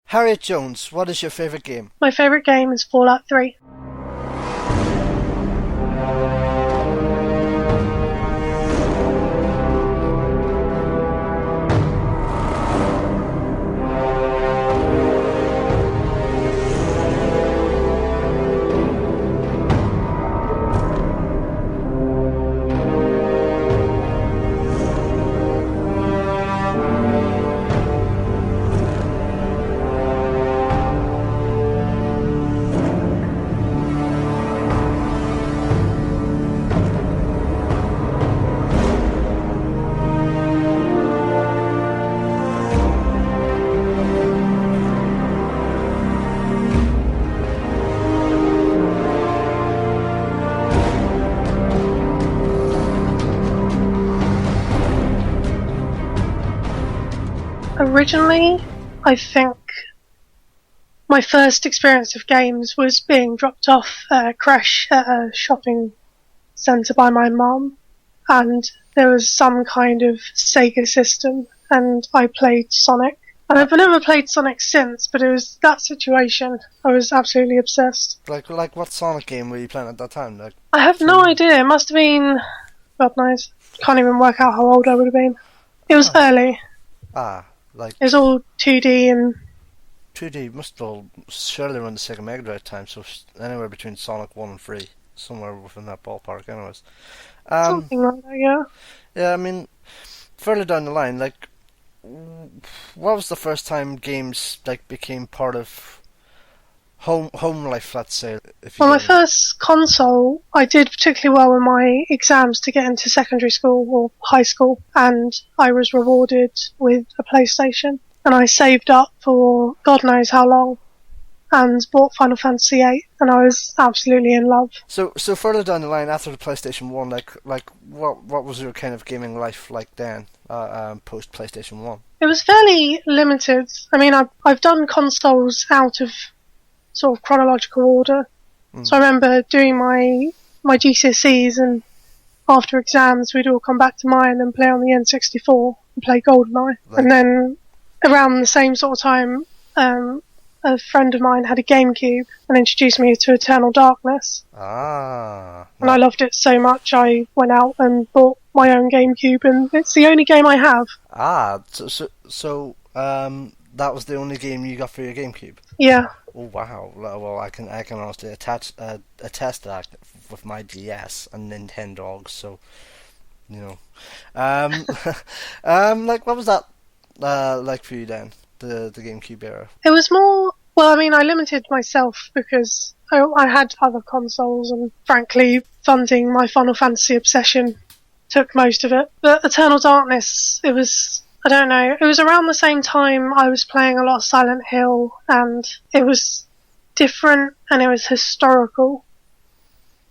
Harriet Jones, what is your favourite game? My favourite game is Fallout 3. Originally, I think my first experience of games was being dropped off at a creche at a shopping centre by my mum, and there was some kind of Sega system, and I played Sonic. And I've never played Sonic since, but it was that situation. I was absolutely obsessed. Like what Sonic game were you playing at that time? Like, I have no idea. It must have been, God knows. Can't even work out how old I would have been. It was early. like It was all 2D and 2D must all surely run the Sega Mega Drive time, so anywhere between Sonic 1 and 3, somewhere within that ballpark, anyways. Um, something like that, yeah. yeah, I mean, further down the line, like, what was the first time games like became part of home life? Let's say, if you Well, my get me. first console, I did particularly well in my exams to get into secondary school or high school, and I was rewarded with a PlayStation. And I saved up for God knows how long, and bought Final Fantasy VIII, and I was absolutely in love. So further down the line, after the PlayStation 1, like what was your kind of gaming life like then, post PlayStation 1? It was fairly limited. I mean, I've done consoles out of sort of chronological order. So I remember doing my GCSEs, and after exams we'd all come back to mine and play on the N64 and play GoldenEye. Like, And then around the same sort of time, a friend of mine had a GameCube and introduced me to Eternal Darkness. And I loved it so much I went out and bought my own GameCube, and it's the only game I have. That was the only game you got for your GameCube. Yeah. Oh wow! Well, I can honestly attest to that with my DS and Nintendogs. So, you know, um, like what was that like for you then? The GameCube era. It was more, well, I mean, I limited myself because I had other consoles, and frankly, funding my Final Fantasy obsession took most of it. But Eternal Darkness, it was, I don't know, it was around the same time I was playing a lot of Silent Hill, and it was different and it was historical.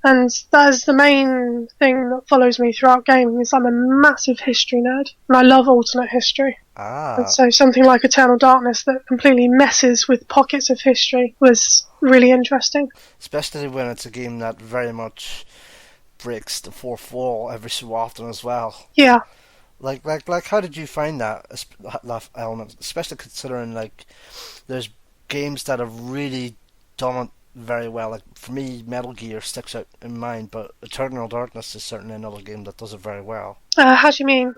And that is the main thing that follows me throughout gaming, is I'm a massive history nerd, and I love alternate history. And so something like Eternal Darkness that completely messes with pockets of history was really interesting. Especially when it's a game that very much breaks the fourth wall every so often as well. Yeah. Like, how did you find that element? Especially considering like there's games that have really done it very well. Like for me, Metal Gear sticks out in mind, but Eternal Darkness is certainly another game that does it very well. How do you mean?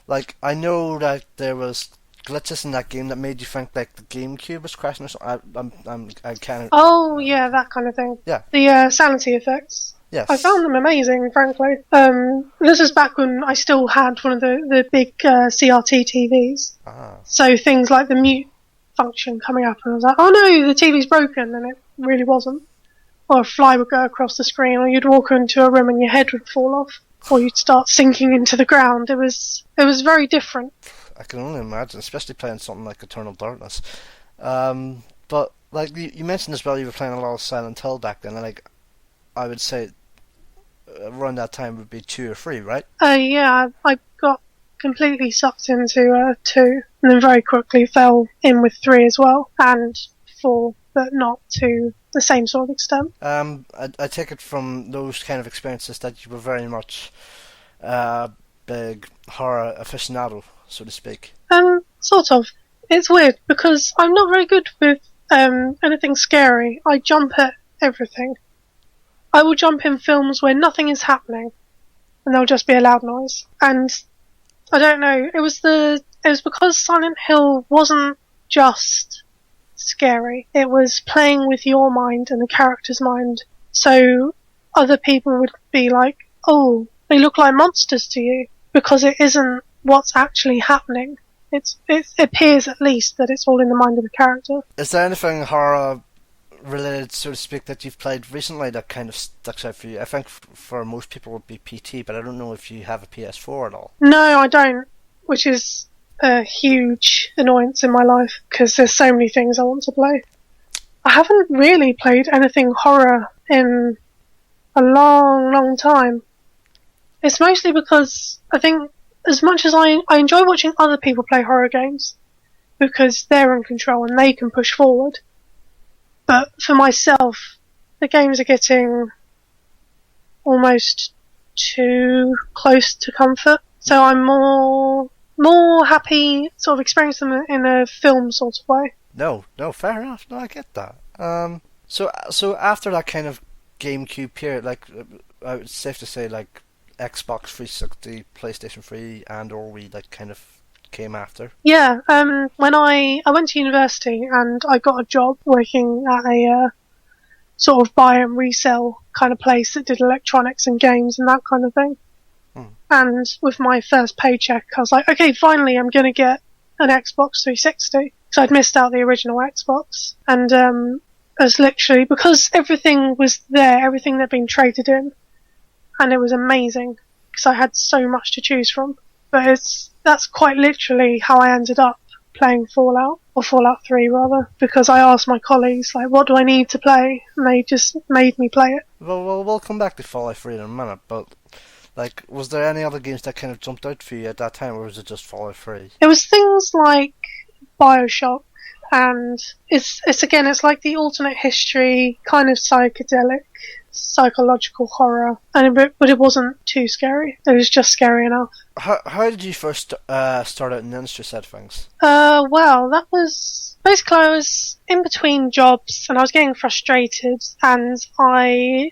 Like I know that there was glitches in that game that made you think like the GameCube was crashing or something. I kind of. Oh, yeah, that kind of thing. Yeah. The sanity effects. Yes. I found them amazing, frankly. This is back when I still had one of the big CRT TVs. So things like the mute function coming up, and I was like, oh no, the TV's broken, and it really wasn't. Or a fly would go across the screen, or you'd walk into a room and your head would fall off, or you'd start sinking into the ground. It was very different. I can only imagine, especially playing something like Eternal Darkness. But like you mentioned as well, you were playing a lot of Silent Hill back then, and like I would say around that time would be 2 or 3, right? Yeah, I got completely sucked into 2, and then very quickly fell in with 3 as well, and 4, but not to the same sort of extent. I take it from those kind of experiences that you were very much big horror aficionado, so to speak. Sort of. It's weird because I'm not very good with anything scary. I jump at everything. I will jump in films where nothing is happening and there'll just be a loud noise. And I don't know, it was because Silent Hill wasn't just scary. It was playing with your mind and the character's mind. So other people would be like, oh, they look like monsters to you, because it isn't what's actually happening. It appears at least that it's all in the mind of the character. Is there anything horror related, so to speak, that you've played recently that kind of sticks out for you? I think for most people it would be PT, but I don't know if you have a PS4 at all. No, I don't, which is a huge annoyance in my life because there's so many things I want to play. I haven't really played anything horror in a long, long time. It's mostly because I think as much as I enjoy watching other people play horror games because they're in control and they can push forward, but for myself, the games are getting almost too close to comfort. So I'm more happy sort of experiencing them in a film sort of way. No, fair enough. No, I get that. So after that kind of GameCube period, like, it's safe to say, like, Xbox 360, PlayStation 3, and or Wii, like, kind of came after. Yeah, when I went to university and I got a job working at a sort of buy and resell kind of place that did electronics and games and that kind of thing. And with my first paycheck, I was like, okay, finally I'm going to get an Xbox 360. So I'd missed out the original Xbox. And it was literally, because everything was there, everything that had been traded in, and it was amazing, because I had so much to choose from. But that's quite literally how I ended up playing Fallout, or Fallout 3 rather, because I asked my colleagues, like, what do I need to play? And they just made me play it. Well, we'll come back to Fallout 3 in a minute, but, like, was there any other games that kind of jumped out for you at that time, or was it just Fallout 3? It was things like BioShock, and it's like the alternate history, kind of psychedelic, psychological horror, but it wasn't too scary. It was just scary enough. How did you first start out in the industry side of things? Well, that was basically, I was in between jobs and I was getting frustrated, and I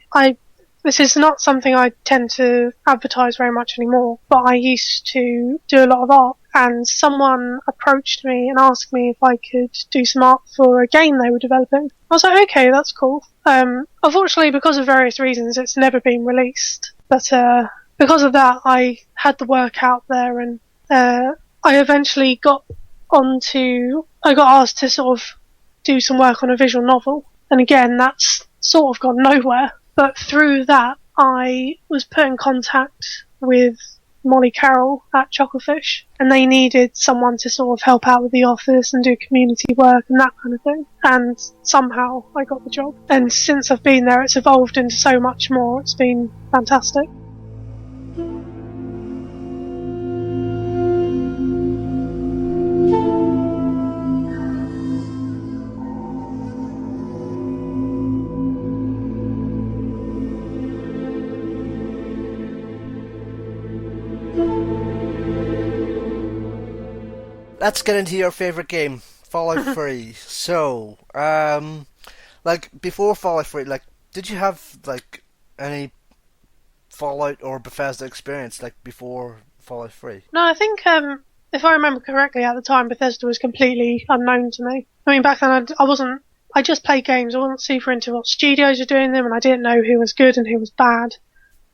this is not something I tend to advertise very much anymore, but I used to do a lot of art, and someone approached me and asked me if I could do some art for a game they were developing. I was like, okay, that's cool. Unfortunately, because of various reasons, it's never been released, but because of that, I had the work out there, and I eventually got asked to sort of do some work on a visual novel, and again, that's sort of gone nowhere. But through that, I was put in contact with Molly Carroll at Chucklefish, and they needed someone to sort of help out with the office and do community work and that kind of thing. And somehow I got the job. And since I've been there, it's evolved into so much more. It's been fantastic. Let's get into your favourite game, Fallout 3. So, like, before Fallout 3, like, did you have, like, any Fallout or Bethesda experience, like, before Fallout 3? No, I think, if I remember correctly, at the time, Bethesda was completely unknown to me. I mean, back then, I just played games. I wasn't super into what studios were doing them, and I didn't know who was good and who was bad.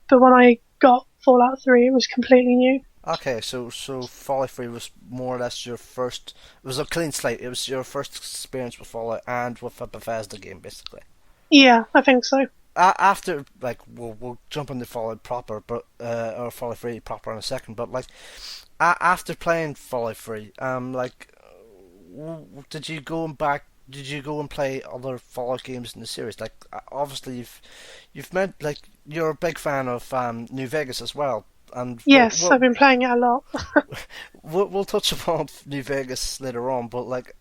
But when I got Fallout 3, it was completely new. Okay, so Fallout 3 was more or less your first. It was a clean slate. It was your first experience with Fallout and with a Bethesda game, basically. Yeah, I think so. After, like, we'll jump into Fallout proper, but or Fallout 3 proper in a second. But like, after playing Fallout 3, like, did you go back? Did you go and play other Fallout games in the series? Like, obviously you've meant, like, you're a big fan of New Vegas as well. And yes, I've been playing it a lot. we'll touch upon New Vegas later on, but like,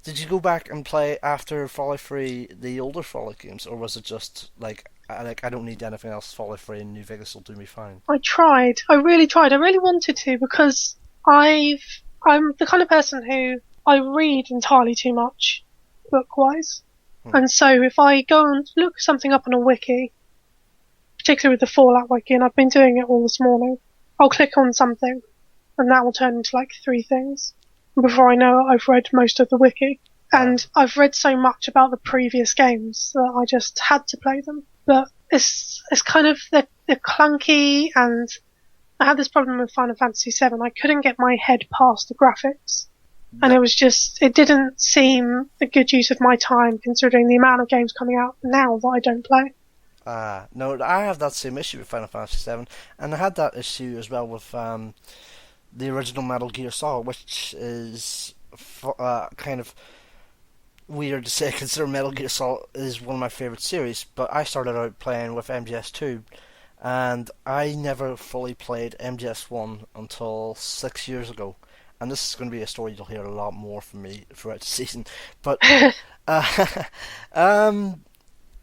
did you go back and play after Fallout 3 the older Fallout games, or was it just like I don't need anything else? Fallout 3 and New Vegas will do me fine. I tried. I really tried. I really wanted to, because I'm the kind of person who, I read entirely too much book-wise. Hmm. And so if I go and look something up on a wiki, particularly with the Fallout wiki, and I've been doing it all this morning, I'll click on something and that will turn into like 3 things. And before I know it, I've read most of the wiki. And I've read so much about the previous games that I just had to play them. But it's kind of, they're clunky, and I had this problem with Final Fantasy VII. I couldn't get my head past the graphics. And it didn't seem a good use of my time considering the amount of games coming out now that I don't play. No, I have that same issue with Final Fantasy VII, and I had that issue as well with the original Metal Gear Solid, which is kind of weird to say, considering Metal Gear Solid is one of my favourite series, but I started out playing with MGS2, and I never fully played MGS1 until 6 years ago. And this is going to be a story you'll hear a lot more from me throughout the season. But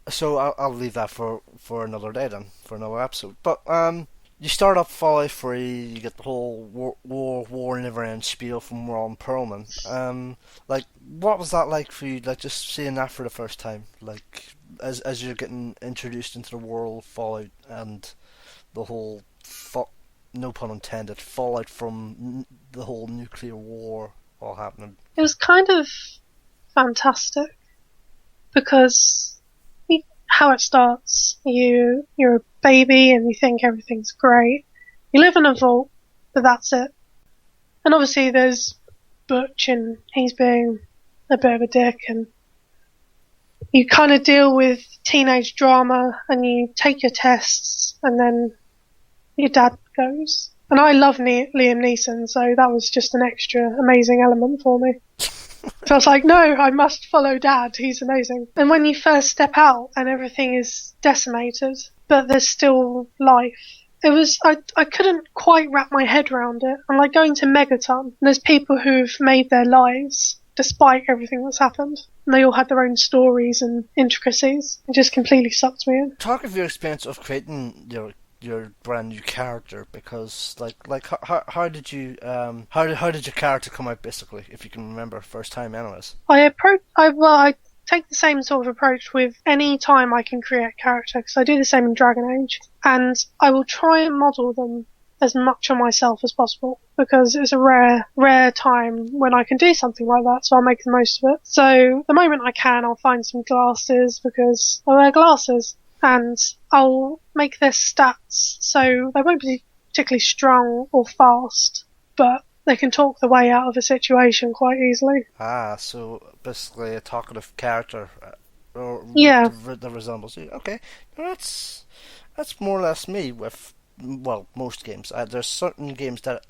so I'll leave that for another day then, for another episode. But you start up Fallout 3, you get the whole war never ends spiel from Ron Perlman. Like, what was that like for you? Like, just seeing that for the first time, like as you're getting introduced into the world of Fallout and the whole no pun intended, fallout from the whole nuclear war all happening. It was kind of fantastic because how it starts, you're a baby and you think everything's great. You live in a vault, but that's it. And obviously there's Butch, and he's being a bit of a dick, and you kind of deal with teenage drama, and you take your tests, and then your dad goes. And I love Liam Neeson, so that was just an extra amazing element for me. So I was like, no, I must follow Dad, he's amazing. And when you first step out and everything is decimated, but there's still life, I couldn't quite wrap my head around it. I'm like going to Megaton, and there's people who've made their lives despite everything that's happened. And they all had their own stories and intricacies. It just completely sucked me in. Talk of your experience of creating your brand new character, because how did you how did your character come out, basically, if you can remember, first time anyways? I take the same sort of approach with any time I can create a character, because I do the same in Dragon Age, and I will try and model them as much on myself as possible, because it's a rare time when I can do something like that, so I'll make the most of it. So the moment I can, I'll find some glasses, because I wear glasses, and I'll make their stats so they won't be particularly strong or fast, but they can talk the way out of a situation quite easily. So basically a talkative character, or yeah, that resembles you. Okay, well, that's more or less me with, well, most games. There's certain games that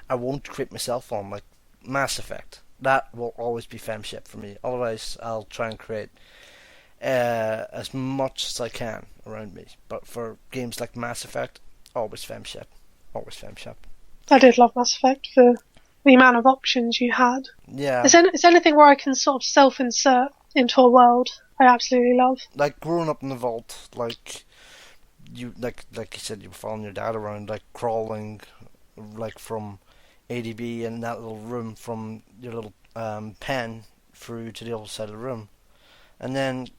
I won't create myself on, like Mass Effect. That will always be femship for me. Otherwise, I'll try and create as much as I can around me. But for games like Mass Effect, always femship. Always femship. I did love Mass Effect for the amount of options you had. Yeah. Is there anything where I can sort of self-insert into a world I absolutely love? Like growing up in the vault, like you said, you were following your dad around, like crawling, like from A to B in that little room, from your little pen through to the other side of the room, and then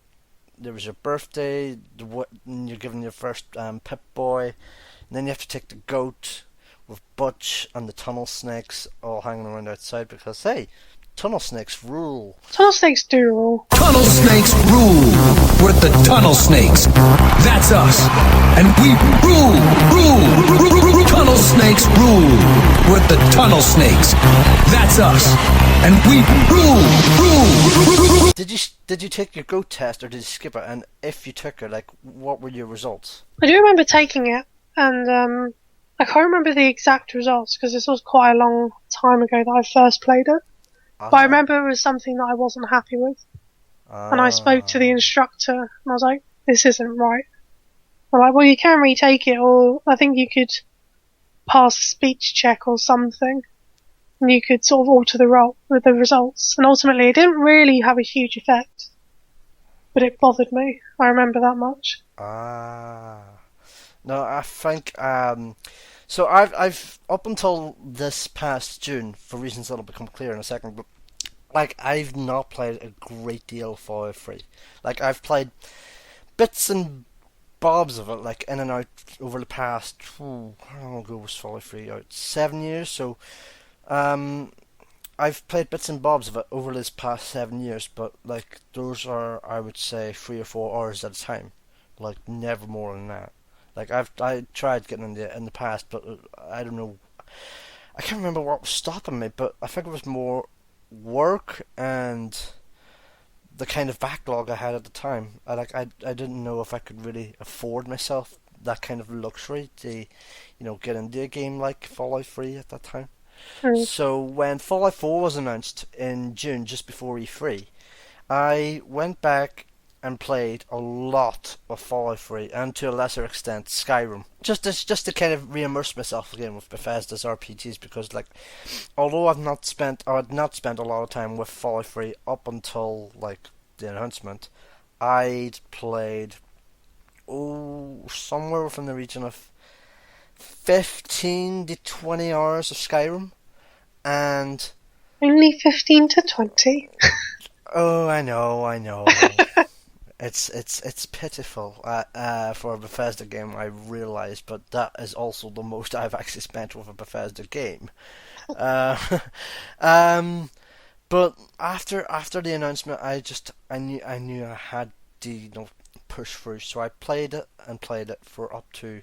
there was your birthday, you're given your first Pip-Boy, and then you have to take the goat with Butch and the tunnel snakes all hanging around outside, because, hey, tunnel snakes rule. Tunnel snakes do rule. Tunnel snakes rule. We're the tunnel snakes. That's us. And we rule. Tunnel snakes rule. We're the tunnel snakes. That's us. And we rule. Did you take your goat test, or did you skip it? And if you took it, like, what were your results? I do remember taking it, and I can't remember the exact results because this was quite a long time ago that I first played it. But I remember it was something that I wasn't happy with. And I spoke to the instructor, and I was like, this isn't right. I'm like, well, you can retake it, or I think you could pass a speech check or something, and you could sort of alter the results. And ultimately, it didn't really have a huge effect, but it bothered me. I remember that much. No, I think so. I've up until this past June, for reasons that'll become clear in a second, but like I've not played a great deal of Fallout 3. Like I've played bits and bobs of it, like in and out over the past. How long ago was Fallout 3 out? 7 years. So um, I've played bits and bobs of it over this past 7 years, but like those are, I would say, 3 or 4 hours at a time. Like never more than that. Like I tried getting in the past, but I don't know. I can't remember what was stopping me, but I think it was more work and the kind of backlog I had at the time. I didn't know if I could really afford myself that kind of luxury to, get into a game like Fallout 3 at that time. Mm. So when Fallout 4 was announced in June, just before E3, I went back and played a lot of Fallout 3 and to a lesser extent Skyrim. Just to kind of re-immerse myself again with Bethesda's RPGs, because like although I had not spent a lot of time with Fallout 3 up until like the announcement, I'd played somewhere within the region of 15 to 20 hours of Skyrim, and Only 15 to 20. oh, I know. It's pitiful for a Bethesda game, I realise, but that is also the most I've actually spent with a Bethesda game. Uh, um, but after the announcement, I knew I had to push through, so I played it for up to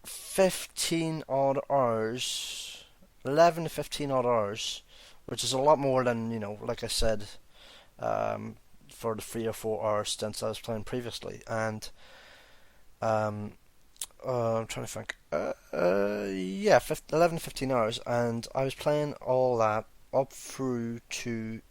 15 odd hours, 11 to 15 odd hours, which is a lot more than like I said. For the 3 or 4 hour stints I was playing previously, and I'm trying to think. Yeah, 11 to 15 hours, and I was playing all that up through to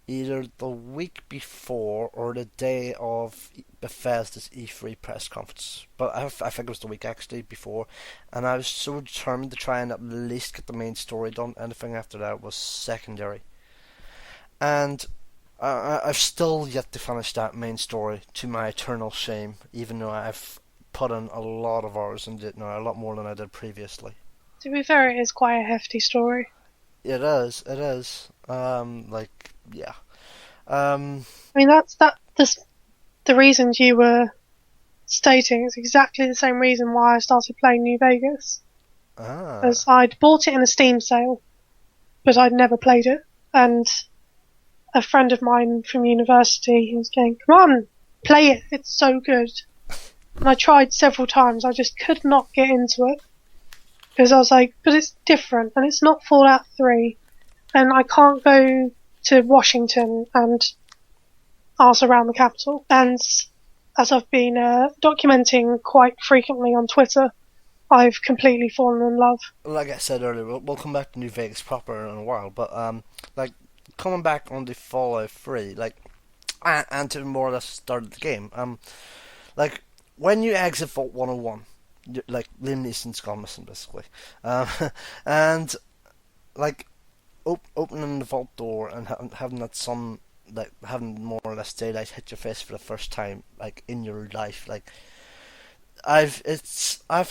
either the week before or the day of Bethesda's E3 press conference. But I think it was the week actually before, and I was so determined to try and at least get the main story done. Anything after that was secondary. And I've still yet to finish that main story, to my eternal shame, even though I've put in a lot of hours into it now, a lot more than I did previously. To be fair, it is quite a hefty story. It is. Yeah. I mean, the reasons you were stating is exactly the same reason why I started playing New Vegas. As I'd bought it in a Steam sale, but I'd never played it, and a friend of mine from university, he was going, "Come on, play it, it's so good." And I tried several times, I just could not get into it. Because I was like, but it's different, and it's not Fallout 3, and I can't go to Washington and arse around the Capitol. And as I've been documenting quite frequently on Twitter, I've completely fallen in love. Like I said earlier, we'll come back to New Vegas proper in a while, but like coming back on the Fallout 3, like, and to more or less start the game, like when you exit Vault 101, like Liam Neeson's gone missing basically, and like opening the vault door and having that sun, like having more or less daylight hit your face for the first time, like in your life, like I've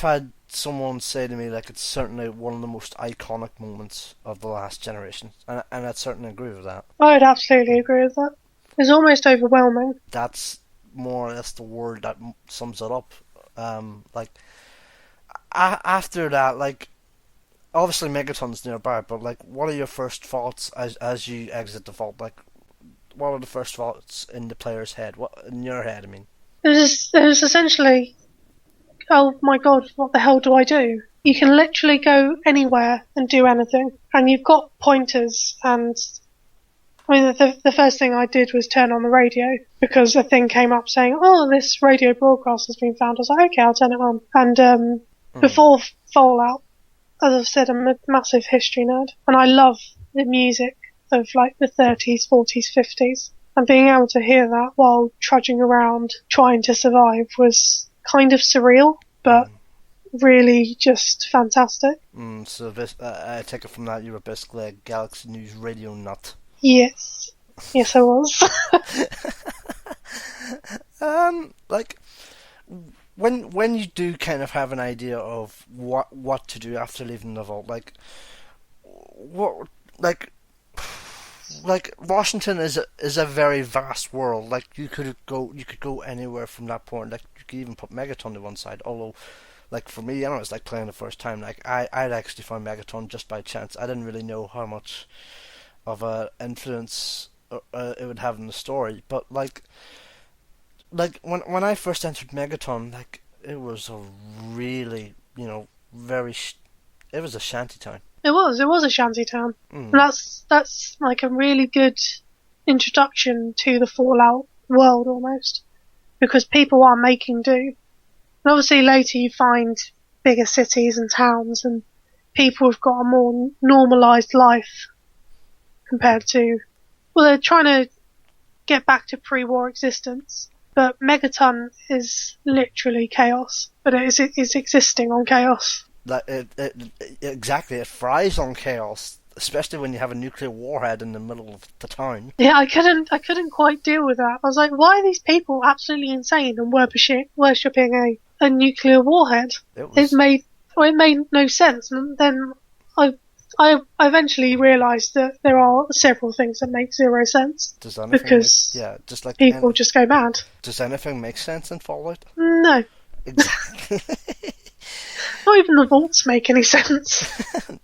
had someone say to me like it's certainly one of the most iconic moments of the last generation, and I'd certainly agree with that. I'd absolutely agree with that. It's almost overwhelming. That's more or less the word that sums it up. Like after that, like obviously Megaton's nearby, but like what are your first thoughts as you exit the vault? Like what are the first thoughts in the player's head? What in your head? I mean, It was essentially, oh my god, what the hell do I do? You can literally go anywhere and do anything, and you've got pointers. And I mean, the first thing I did was turn on the radio because a thing came up saying, "Oh, this radio broadcast has been found." I was like, "Okay, I'll turn it on." And before Fallout, as I've said, I'm a massive history nerd, and I love the music of like the 30s, 40s, 50s. And being able to hear that while trudging around trying to survive was kind of surreal, but really just fantastic. So this, I take it from that you were basically a Galaxy News radio nut. Yes. Yes, I was. Like when you do kind of have an idea of what to do after leaving the vault, like what, like like Washington is a very vast world. Like you could go anywhere from that point. Like you could even put Megaton to one side. Although, like for me, I know it's like playing the first time. Like I'd actually found Megaton just by chance. I didn't really know how much of a influence it would have in the story. But when I first entered Megaton, like it was a really it was a shanty town. It was a shanty town. And that's like a really good introduction to the Fallout world almost, because people are making do. And obviously later you find bigger cities and towns, and people have got a more normalised life compared to, well, they're trying to get back to pre-war existence. But Megaton is literally chaos, but it's existing on chaos. Exactly, it thrives on chaos, especially when you have a nuclear warhead in the middle of the town. Yeah, I couldn't quite deal with that. I was like, why are these people absolutely insane and worshipping a nuclear warhead? It made no sense. And then I eventually realised that there are several things that make zero sense. Does anything because just like people just go mad. Does anything make sense in Fallout? No. Exactly. Not even the vaults make any sense.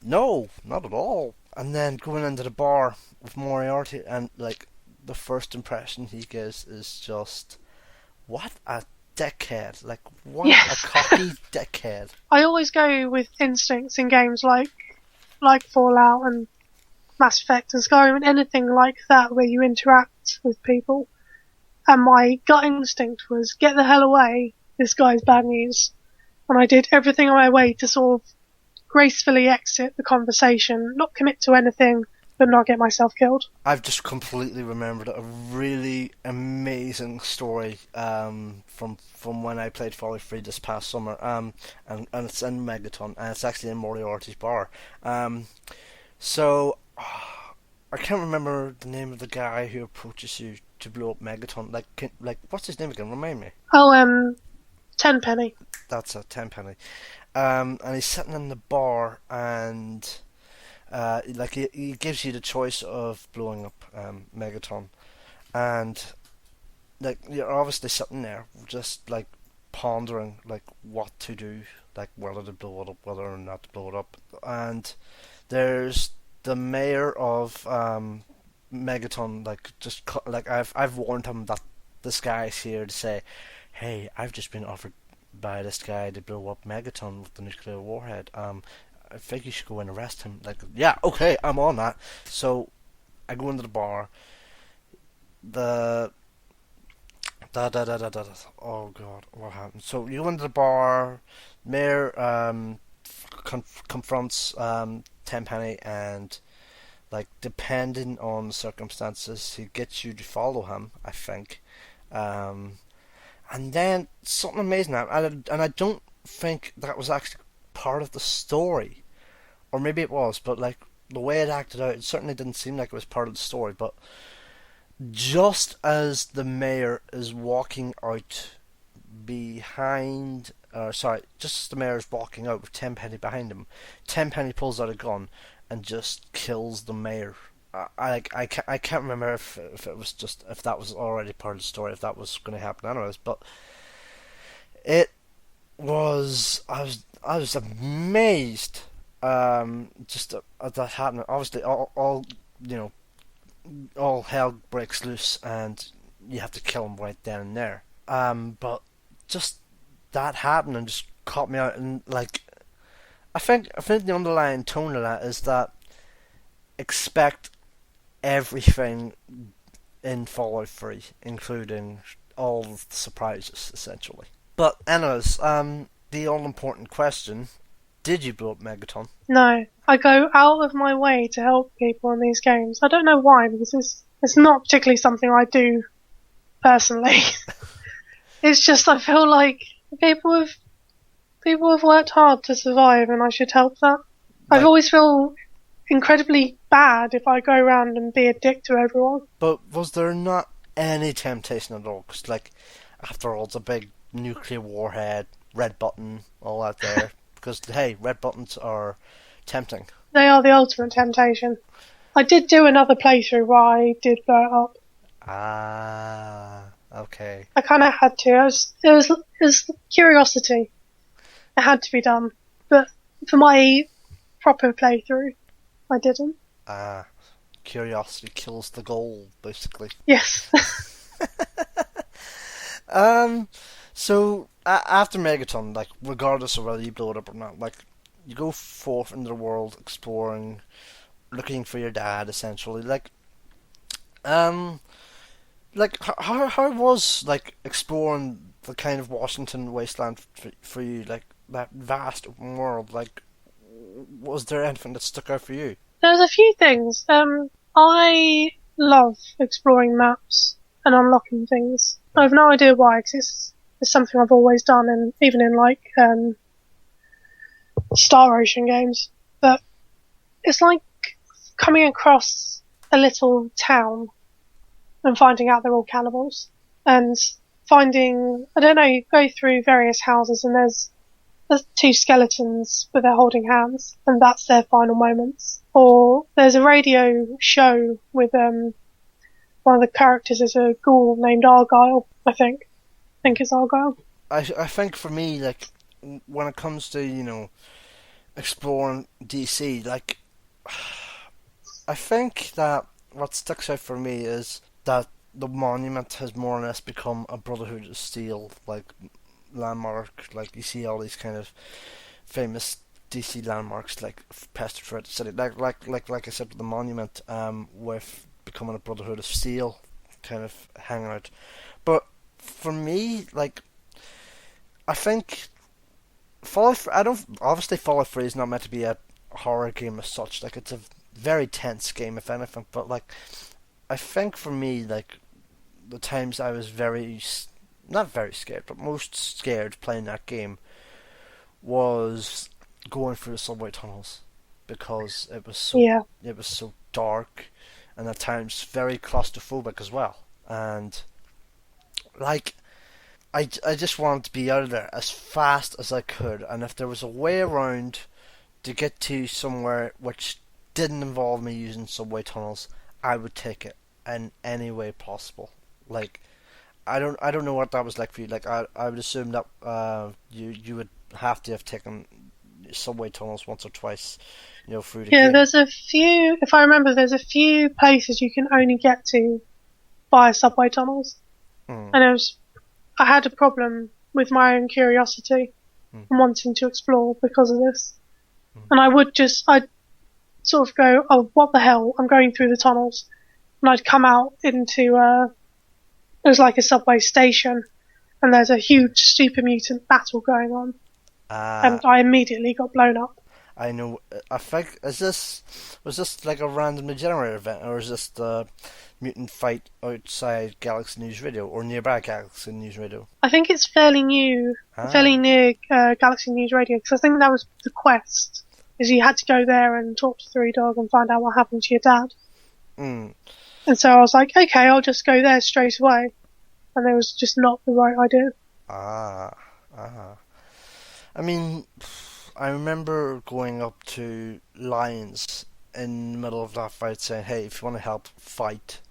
No, not at all. And then going into the bar with Moriarty, and like the first impression he gives is just, what a dickhead! Like what a cocky dickhead. I always go with instincts in games like Fallout and Mass Effect and Skyrim and anything like that where you interact with people. And my gut instinct was, get the hell away, this guy's bad news. And I did everything on my way to sort of gracefully exit the conversation, not commit to anything, but not get myself killed. I've just completely remembered a really amazing story from when I played Fallout 3 this past summer, and it's in Megaton, and it's actually in Moriarty's bar. So I can't remember the name of the guy who approaches you to blow up Megaton. Like what's his name again? Remind me. Oh, Tenpenny. That's a Tenpenny. And he's sitting in the bar, and he gives you the choice of blowing up Megaton, and like you're obviously sitting there just like pondering like what to do, like whether to blow it up, whether or not to blow it up. And there's the mayor of Megaton, like I've warned him that this guy's here to say, hey, I've just been offered by this guy to blow up Megaton with the nuclear warhead. I think you should go and arrest him. Like, yeah, okay, I'm on that. So I go into the bar. Oh god, what happened? So you go into the bar. Mayor confronts Tenpenny, and like depending on circumstances, he gets you to follow him, I think. And then something amazing happened, and I don't think that was actually part of the story, or maybe it was, but like the way it acted out, it certainly didn't seem like it was part of the story. But just as the mayor is walking out just as the mayor is walking out with Tenpenny behind him, Tenpenny pulls out a gun and just kills the mayor. I can't remember if it was if that was already part of the story, if that was going to happen anyways, but it was. I was amazed just at that happening. Obviously, all hell breaks loose, and you have to kill him right then and there. But just that happening just caught me out, and like I think the underlying tone of that is that expect everything in Fallout 3, including all the surprises, essentially. But anyways, the all-important question, did you blow up Megaton? No. I go out of my way to help people in these games. I don't know why, because it's not particularly something I do personally. It's just I feel like people have worked hard to survive, and I should help that. I always feel incredibly bad if I go around and be a dick to everyone. But was there not any temptation at all? Because, like, after all, it's a big nuclear warhead, red button, all that there. Because, hey, red buttons are tempting. They are the ultimate temptation. I did do another playthrough where I did blow it up. Ah, okay. I kind of had to. It was curiosity. It had to be done. But for my proper playthrough, I didn't. Ah, curiosity kills the goal, basically. Yes. So after Megaton, like regardless of whether you blow it up or not, like you go forth into the world exploring, looking for your dad, essentially. Um, how was like exploring the kind of Washington wasteland for you, like that vast open world? Like, was there anything that stuck out for you? There's a few things. I love exploring maps and unlocking things. I have no idea why, 'cause it's something I've always done, and even in like Star Ocean games. But it's like coming across a little town and finding out they're all cannibals, and finding, I don't know, you go through various houses and there's two skeletons but they're holding hands, and that's their final moments. Or there's a radio show with one of the characters is a ghoul named Argyle, I think. I think it's Argyle. I think for me, like when it comes to exploring DC, like I think that what sticks out for me is that the monument has more or less become a Brotherhood of Steel like landmark. Like you see all these kind of famous DC landmarks like pestered throughout the city. Like I said, with the monument, with becoming a Brotherhood of Steel kind of hanging out. But for me, like I think I don't obviously Fallout 3 is not meant to be a horror game as such. Like it's a very tense game, if anything. But like I think for me, like the times I was not very scared, but most scared playing that game was going through the subway tunnels because it was so dark and at times very claustrophobic as well. And like I just wanted to be out of there as fast as I could, and if there was a way around to get to somewhere which didn't involve me using subway tunnels, I would take it in any way possible. Like I don't know what that was like for you. Like I would assume that you would have to have taken subway tunnels once or twice, through the game. There's a few, if I remember, there's a few places you can only get to via subway tunnels. And I had a problem with my own curiosity and wanting to explore because of this. And I'd sort of go, oh, what the hell, I'm going through the tunnels. And I'd come out into, there's like a subway station, and there's a huge super mutant battle going on. And I immediately got blown up. I know. I think was this like a randomly generated event, or is this the mutant fight outside Galaxy News Radio or nearby Galaxy News Radio? I think it's fairly new, fairly near Galaxy News Radio, because I think that was the quest. Is you had to go there and talk to Three Dog and find out what happened to your dad. And so I was like, okay, I'll just go there straight away. And it was just not the right idea. I mean, I remember going up to Lions in the middle of that fight saying, hey, if you want to help, fight.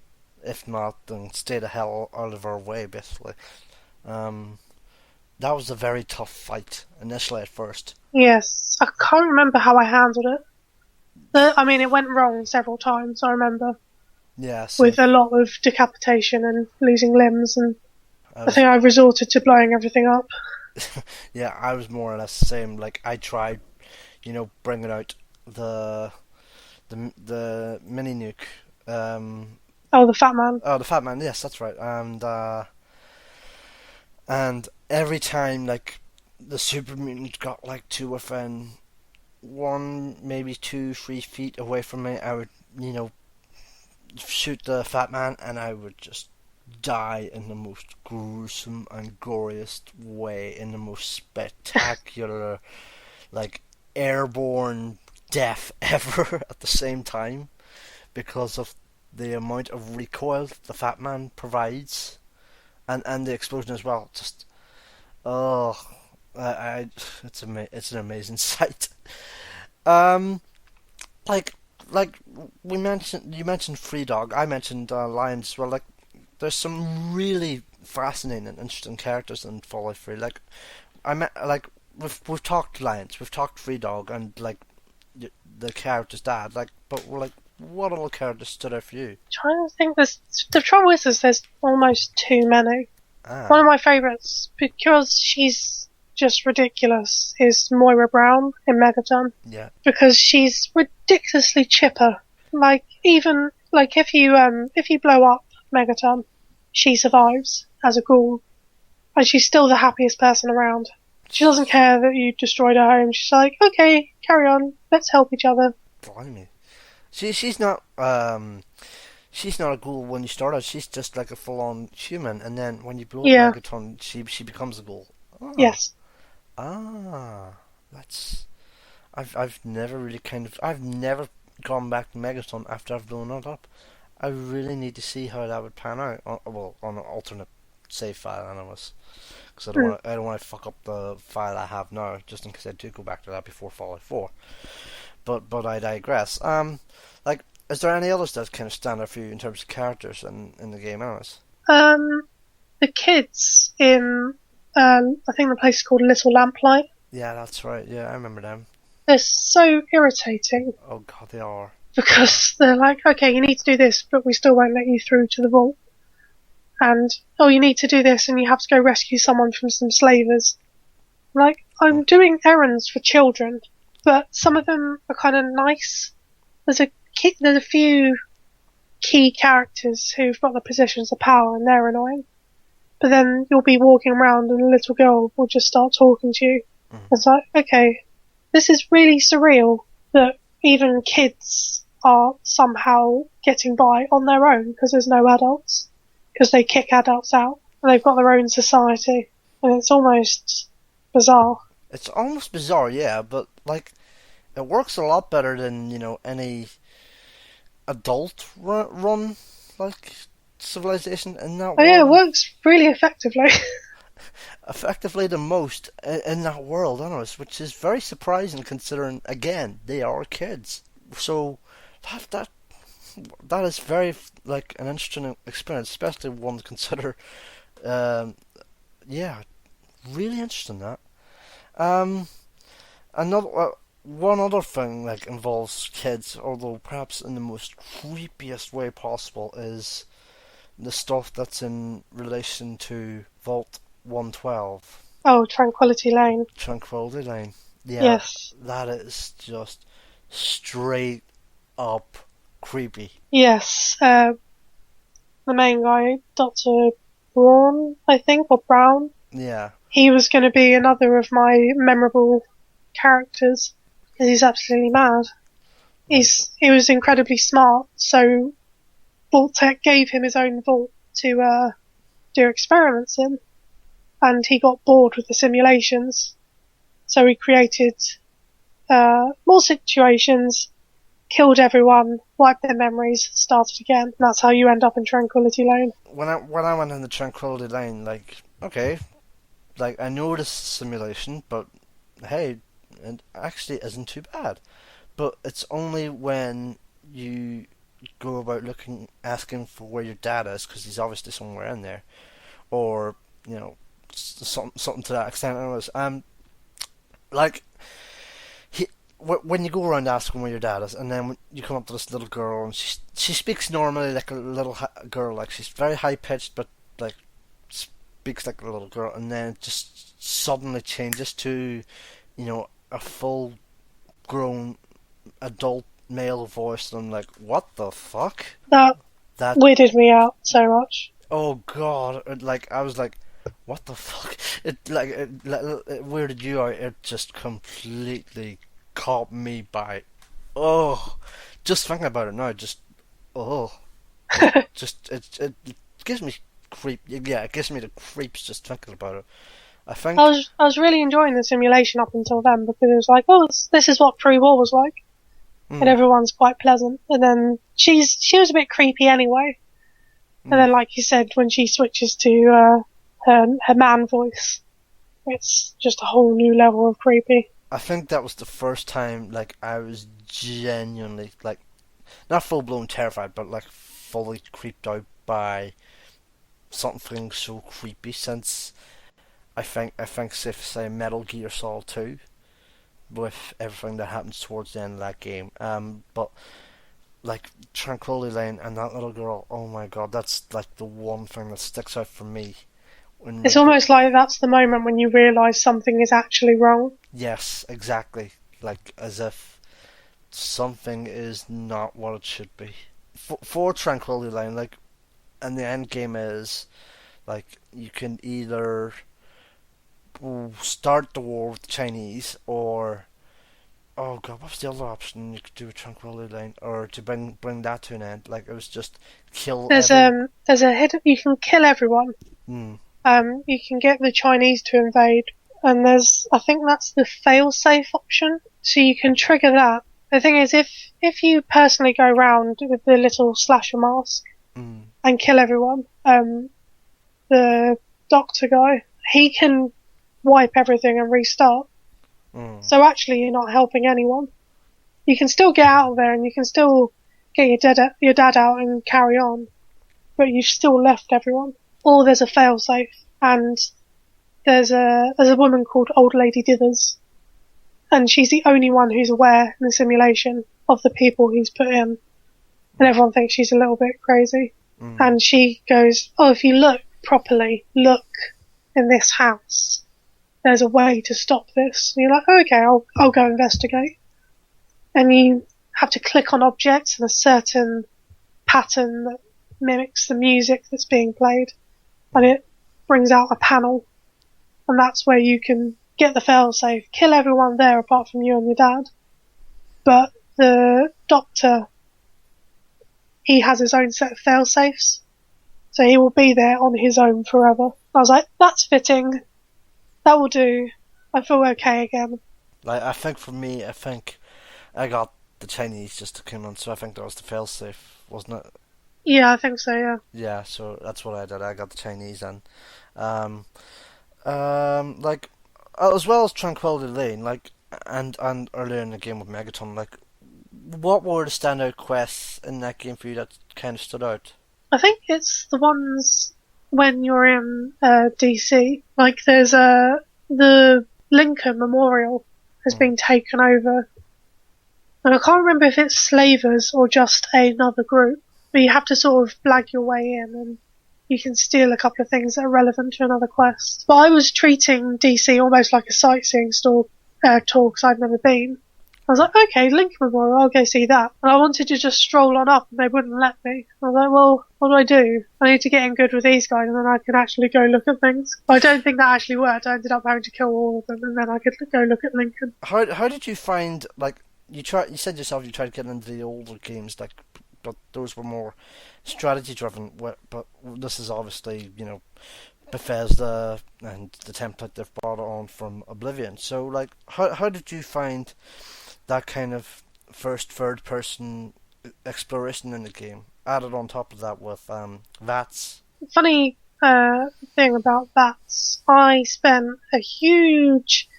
If not, then stay the hell out of our way, basically. That was a very tough fight, initially at first. Yes, I can't remember how I handled it. It went wrong several times, I remember. Yeah, with a lot of decapitation and losing limbs, and I think I resorted to blowing everything up. Yeah, I was more or less the same. Like I tried, bringing out the mini nuke. Oh, the Fat Man. Oh, the Fat Man. Yes, that's right. And every time, like the super mutant got like to within 1, maybe 2, 3 feet away from me, I would, shoot the Fat Man, and I would just die in the most gruesome and goriest way, in the most spectacular, like airborne death ever at the same time, because of the amount of recoil the Fat Man provides, and the explosion as well. Just it's an amazing sight. Like like you mentioned Free Dog. I mentioned Lions as well. Like, there's some really fascinating and interesting characters in Fallout 3. Like, like we've talked Lions, we've talked Free Dog, and like the character's dad. Like, but like, what other characters stood out for you? Trying to think, the trouble is there's almost too many. One of my favourites, because she's just ridiculous, is Moira Brown in Megaton. Yeah. Because she's ridiculously chipper. Like, even like if you blow up Megaton, she survives as a ghoul, and she's still the happiest person around. She doesn't care that you destroyed her home. She's like, okay, carry on, let's help each other. Blimey. She's not a ghoul when you start out. She's just like a full-on human, and then when you blow up Megaton, she becomes a ghoul. Oh. Yes. That's. I've never really I've never gone back to Megaton after I've blown it up. I really need to see how that would pan out. On an alternate save file, anyways, because I don't want to fuck up the file I have now, just in case I do go back to that before Fallout 4. But I digress. Like, is there any others that kind of stand out for you in terms of characters in the game, anyways? The kids in I think the place is called Little Lamplight. Yeah, that's right. Yeah, I remember them. They're so irritating. Oh god, they are. Because they're like, okay, you need to do this, but we still won't let you through to the vault. And, oh, you need to do this, and you have to go rescue someone from some slavers. Like, I'm doing errands for children, but some of them are kind of nice. There's a few key characters who've got the positions of power, and they're annoying. But then you'll be walking around, and a little girl will just start talking to you. It's like, okay, this is really surreal that even kids are somehow getting by on their own because there's no adults, because they kick adults out and they've got their own society, and it's almost bizarre. It's almost bizarre, yeah, but like it works a lot better than any adult run like civilization in that world. Yeah, it works really effectively. Effectively the most in that world, honest, which is very surprising considering, again, they are kids. So that is very like an interesting experience, especially one to consider. Yeah, really interesting that. One other thing like involves kids, although perhaps in the most creepiest way possible, is the stuff that's in relation to Vault 112. Oh, Tranquility Lane. Tranquility Lane. Yeah, yes. That is just straight up creepy. Yes. The main guy, Dr. Braun, I think, or Brown. Yeah. He was going to be another of my memorable characters. He's absolutely mad. He was incredibly smart, so Vault-Tec gave him his own vault to do experiments in. And he got bored with the simulations, so he created more situations, killed everyone, wiped their memories, started again. That's how you end up in Tranquility Lane. When I went into Tranquility Lane, like, okay, like I know this simulation, but hey, it actually isn't too bad. But it's only when you go about asking for where your dad is, because he's obviously somewhere in there, or something to that extent. Anyways, like when you go around asking where your dad is, and then when you come up to this little girl, and she speaks normally like a little girl, like she's very high pitched, but like speaks like a little girl, and then it just suddenly changes to, a full grown adult male voice, and I'm like, what the fuck? That weirded me out so much. Oh god! Like I was like, what the fuck? It weirded you out. It just completely caught me by. Oh, just thinking about it now. Just it gives me creep. Yeah, it gives me the creeps just thinking about it. I was really enjoying the simulation up until then, because it was like, oh, this is what pre-war was like, and everyone's quite pleasant. And then she was a bit creepy anyway. And then, like you said, when she switches to her man voice, it's just a whole new level of creepy. I think that was the first time, like, I was genuinely, like, not full blown terrified, but like fully creeped out by something so creepy. Since I think safe to say Metal Gear Solid 2, with everything that happens towards the end of that game. But like Tranquility Lane and that little girl, oh my god, that's like the one thing that sticks out for me. It's almost like that's the moment when you realise something is actually wrong. Yes, exactly. Like as if something is not what it should be. For Tranquility Lane, like, and the end game is like you can either start the war with the Chinese, or oh god, what was the other option you could do with Tranquility Lane, or to bring that to an end? Like it was just kill There's everyone. there's a hidden. You can kill everyone. Mm, You can get the Chinese to invade, and I think that's the fail-safe option. So you can trigger that. The thing is, if you personally go round with the little slasher mask mm, and kill everyone, the doctor guy, he can wipe everything and restart. mm. So actually, you're not helping anyone. You can still get out of there, and you can still get your dad out and carry on, but you've still left everyone. Or there's a fail-safe, and there's a woman called Old Lady Dithers, and she's the only one who's aware in the simulation of the people he's put in, and everyone thinks she's a little bit crazy. And she goes, oh, if you look properly, look in this house, there's a way to stop this. And you're like, oh, okay, I'll go investigate. And you have to click on objects in a certain pattern that mimics the music that's being played, and it brings out a panel, and that's where you can get the failsafe, kill everyone there apart from you and your dad. But the doctor, he has his own set of failsafes, so he will be there on his own forever. I was like, that's fitting. That will do. I feel okay again. Like I think for me, I think I got the Chinese just to come on, so I think that was the failsafe, wasn't it? Yeah, I think so, yeah. Yeah, so that's what I did. I got the Chinese and like as well as Tranquility Lane, like and earlier in the game with Megaton, like what were the standout quests in that game for you that kind of stood out? I think it's the ones when you're in DC. Like there's the Lincoln Memorial has been taken over, and I can't remember if it's slavers or just another group. But you have to sort of blag your way in, and you can steal a couple of things that are relevant to another quest. But I was treating DC almost like a sightseeing tour because I'd never been. I was like, okay, Lincoln Memorial, I'll go see that. And I wanted to just stroll on up, and they wouldn't let me. I was like, well, what do? I need to get in good with these guys, and then I can actually go look at things. But I don't think that actually worked. I ended up having to kill all of them, and then I could go look at Lincoln. How did you find, like, you said yourself you tried getting into the older games, like, but those were more strategy driven. But this is obviously, Bethesda and the template they've brought on from Oblivion. So, like, how did you find that kind of first third person exploration in the game? Added on top of that with VATS. Funny thing about VATS, I spent a huge,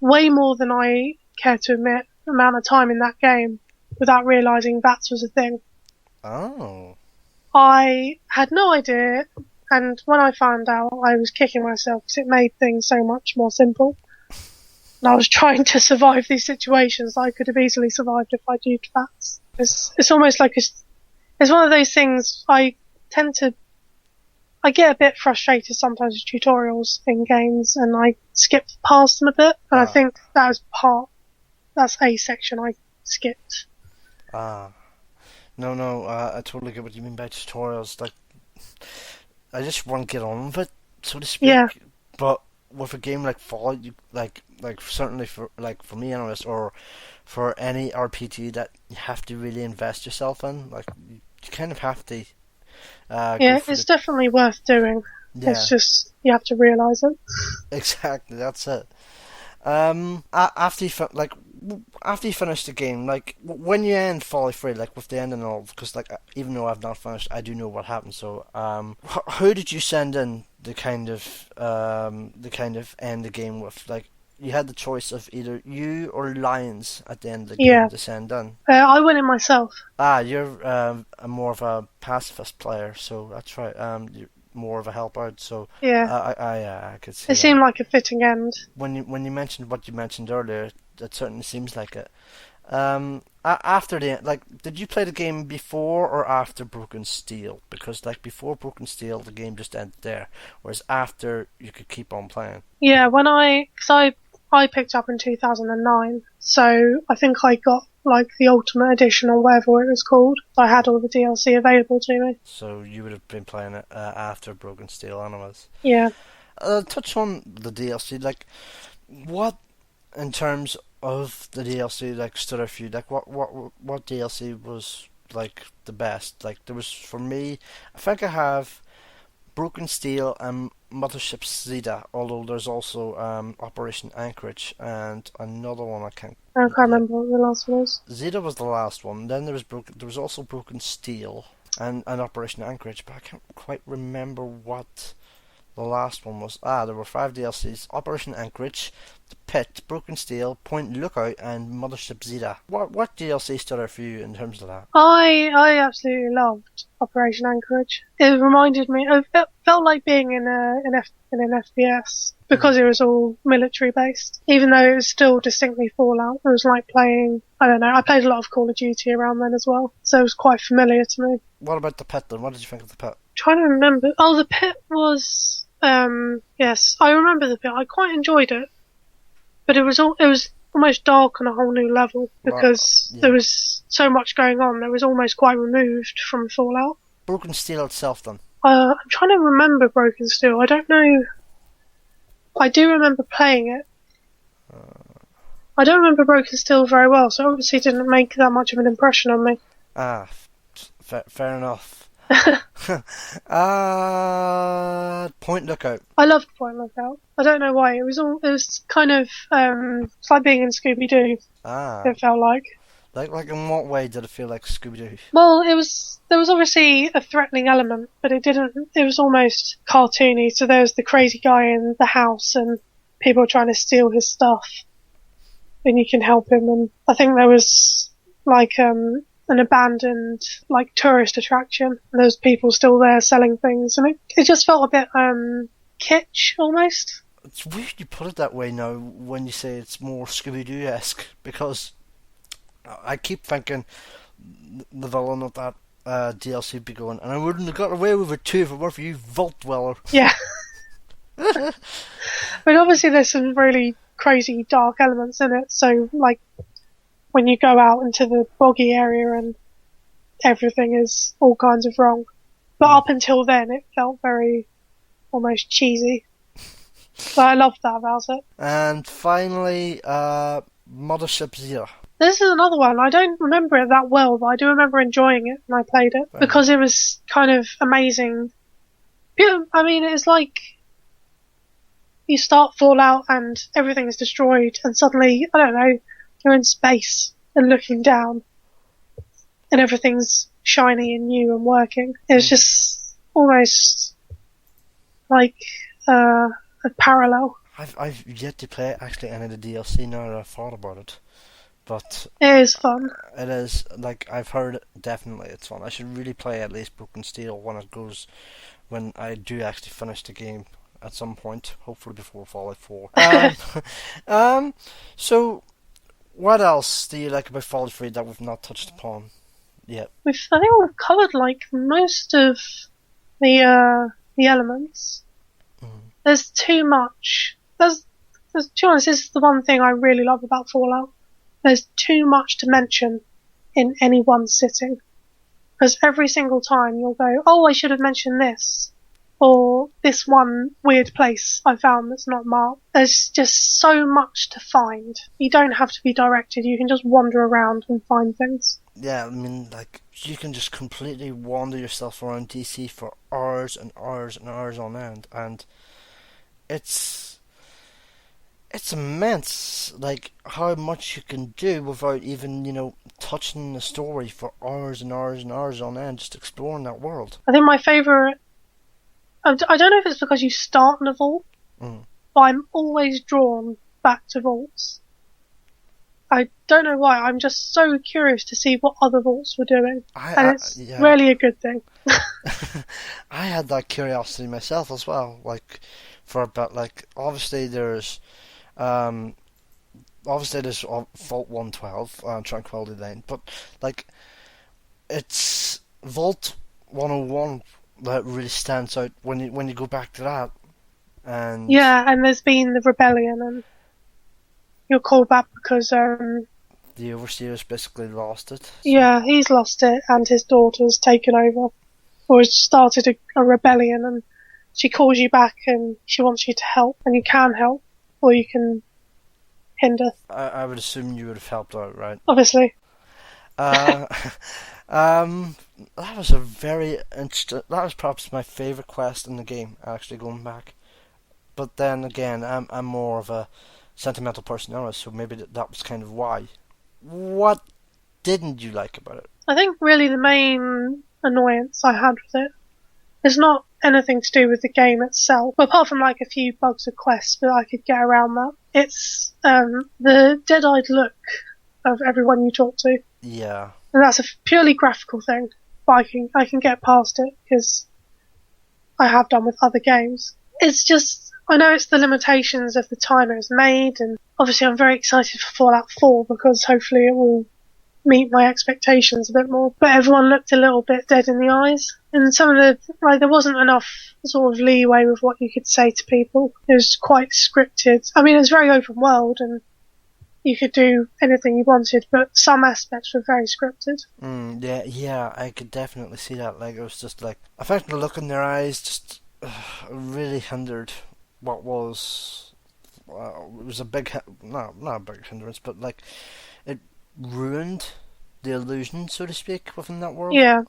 way more than I care to admit, amount of time in that game without realising VATS was a thing. Oh. I had no idea, and when I found out, I was kicking myself because it made things so much more simple. And I was trying to survive these situations I could have easily survived if I'd used VATS. It's almost like it's one of those things I get a bit frustrated sometimes with tutorials in games, and I skip past them a bit, and I think that's a section I skipped. No, I totally get what you mean by tutorials. Like, I just want to get on with it, so to speak. Yeah. But with a game like Fallout, you like certainly for me, anyways, or for any RPG that you have to really invest yourself in, like you kind of have to. Yeah, it's definitely worth doing. Yeah. It's just you have to realise it. Exactly, that's it. After you finish the game, like when you end Fallout 3, like with the ending and all, because like even though I've not finished, I do know what happened. So, who did you send in the kind of end the game with? Like, you had the choice of either you or lions at the end of the Yeah. game to send in. I went in myself. You're a more of a pacifist player, so that's right. You're more of a help out, so Yeah. I could see It that. seemed like a fitting end. When you mentioned what you mentioned earlier, that certainly seems like it. After did you play the game before or after Broken Steel? Because like before Broken Steel, the game just ended there, whereas after you could keep on playing. Yeah, because I picked up in 2009, so I think I got like the Ultimate Edition or whatever it was called. I had all the DLC available to me. So you would have been playing it after Broken Steel, anyways. Yeah. Touch on the DLC, like what in terms of the DLC like stood out for you? Like what DLC was like the best? Like there was for me, I think I have Broken Steel and Mothership Zeta, although there's also Operation Anchorage and another one I can't. I can't remember what the last one was. Zeta was the last one. Then there was also Broken Steel and Operation Anchorage, but I can't quite remember what the last one was. There were 5 DLCs: Operation Anchorage, The Pit, Broken Steel, Point Lookout, and Mothership Zeta. What DLC stood out for you in terms of that? I absolutely loved Operation Anchorage. It reminded me. It felt like being in an FPS because it was all military based. Even though it was still distinctly Fallout, it was like playing. I don't know. I played a lot of Call of Duty around then as well, so it was quite familiar to me. What about The Pit then? What did you think of The Pit? Trying to remember. Oh, The Pit was. Yes, I remember The Pit. I quite enjoyed it, but it was almost dark on a whole new level because there was so much going on. It was almost quite removed from Fallout. Broken Steel itself then? I'm trying to remember Broken Steel. I don't know. I do remember playing it. I don't remember Broken Steel very well, so obviously it didn't make that much of an impression on me. Fair enough. Point Lookout. I loved Point Lookout. I don't know why. It was kind of it's like being in Scooby Doo. It felt like. Like in what way did it feel like Scooby Doo? Well, there was obviously a threatening element, but it was almost cartoony. So there was the crazy guy in the house and people trying to steal his stuff, and you can help him. And I think there was like an abandoned like tourist attraction. And there's people still there selling things, and it just felt a bit kitsch almost. It's weird you put it that way now when you say it's more Scooby-Doo-esque, because I keep thinking the villain of that DLC would be going, and I wouldn't have got away with it too if it weren't for you, Vault Dweller. Yeah. But obviously there's some really crazy dark elements in it, so like when you go out into the boggy area and everything is all kinds of wrong. But up until then it felt very almost cheesy. But I loved that about it. And finally, Mothership Zeta. This is another one. I don't remember it that well, but I do remember enjoying it when I played it because it was kind of amazing. I mean, it's like you start Fallout and everything is destroyed, and suddenly, I don't know, you're in space and looking down, and everything's shiny and new and working. It's just almost like a parallel. I've yet to play actually any of the DLC now that I've thought about it. But it is fun. It is, like, I've heard definitely it's fun. I should really play at least Broken Steel when I do actually finish the game at some point, hopefully before Fallout 4. So what else do you like about Fallout 3 that we've not touched upon yet? I think we've covered like most of the elements. There's too much. To be honest, this is the one thing I really love about Fallout. There's too much to mention in any one sitting. Because every single time you'll go, oh, I should have mentioned this. Or this one weird place I found that's not marked. There's just so much to find. You don't have to be directed. You can just wander around and find things. Yeah, I mean, like, you can just completely wander yourself around DC for hours and hours and hours on end. And it's immense, like, how much you can do without even, touching the story for hours and hours and hours on end, just exploring that world. I think my favourite... I don't know if it's because you start in a vault, but I'm always drawn back to vaults. I don't know why. I'm just so curious to see what other vaults were doing, and it's really a good thing. I had that curiosity myself as well. Like for about obviously there's Vault 112, Tranquility Lane, but like it's Vault 101 that really stands out when you go back to that. And and there's been the rebellion, and you're called back because the Overseer's basically lost it. So. Yeah, he's lost it, and his daughter's taken over, or has started a rebellion, and she calls you back, and she wants you to help, and you can help, or you can hinder. I would assume you would have helped out, right? Obviously. That was a very interesting. That was perhaps my favourite quest in the game. Actually, going back, but then again, I'm more of a sentimental person anyway, so maybe that was kind of why. What didn't you like about it? I think really the main annoyance I had with it is not anything to do with the game itself, apart from like a few bugs of quests, but I could get around that. It's the dead-eyed look of everyone you talk to. Yeah. And that's a purely graphical thing, but I can get past it because I have done with other games. It's just, I know it's the limitations of the time it was made, and obviously I'm very excited for Fallout 4 because hopefully it will meet my expectations a bit more. But everyone looked a little bit dead in the eyes, and some of there wasn't enough sort of leeway with what you could say to people. It was quite scripted. I mean, it was very open world, and you could do anything you wanted, but some aspects were very scripted. Yeah, I could definitely see that. Like, it was just like, I found the look in their eyes just really hindered what was. It was a big, not a big hindrance, but like, it ruined the illusion, so to speak, within that world. Yeah.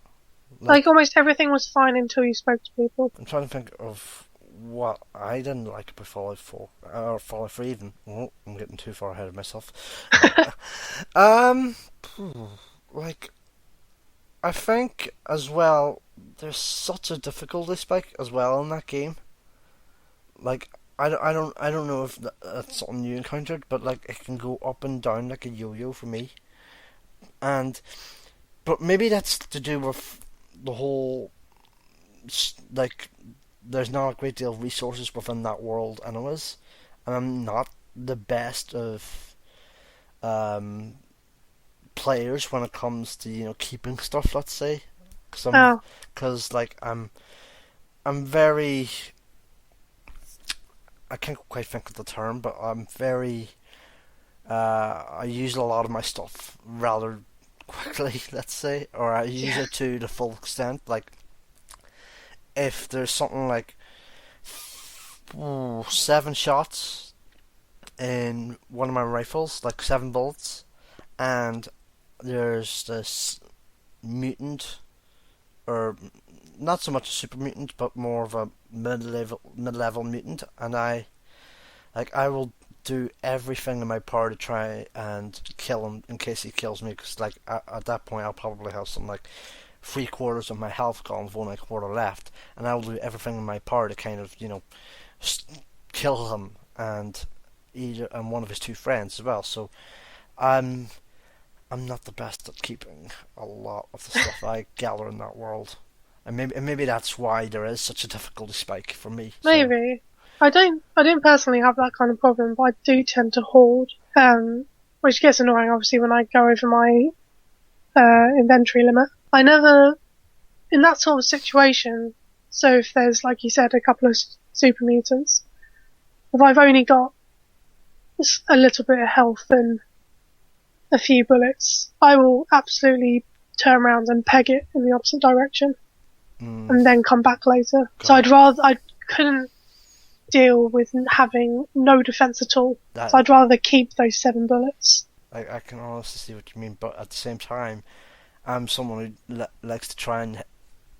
Like almost everything was fine until you spoke to people. I'm trying to think of what I didn't like about Fallout 4, or Fallout 3 even. Oh, I'm getting too far ahead of myself. Like, I think as well, there's such a difficulty spike as well in that game. Like, I don't know if that's something you encountered, but like it can go up and down like a yo-yo for me. But maybe that's to do with the whole, like, there's not a great deal of resources within that world anyways, and I'm not the best of players when it comes to keeping stuff, let's say, because I'm very, I can't quite think of the term, but I'm very I use a lot of my stuff rather quickly, let's say, or I use it to the full extent. Like, if there's something like 7 shots in one of my rifles, like 7 bullets, and there's this mutant, or not so much a super mutant, but more of a mid-level mutant, and I will do everything in my power to try and kill him in case he kills me, because like at that point I'll probably have some like 3/4 of my health gone with only a quarter left, and I will do everything in my power to kind of kill him and one of his 2 friends as well. So I'm not the best at keeping a lot of the stuff I gather in that world, and maybe that's why there is such a difficulty spike for me. Maybe. I don't personally have that kind of problem, but I do tend to hoard, which gets annoying obviously when I go over my inventory limit. I never, in that sort of situation, so if there's, like you said, a couple of super mutants, if I've only got a little bit of health and a few bullets, I will absolutely turn around and peg it in the opposite direction, and then come back later. So I couldn't deal with having no defense at all. So I'd rather keep those 7 bullets. I can honestly see what you mean, but at the same time, I'm someone who likes to try and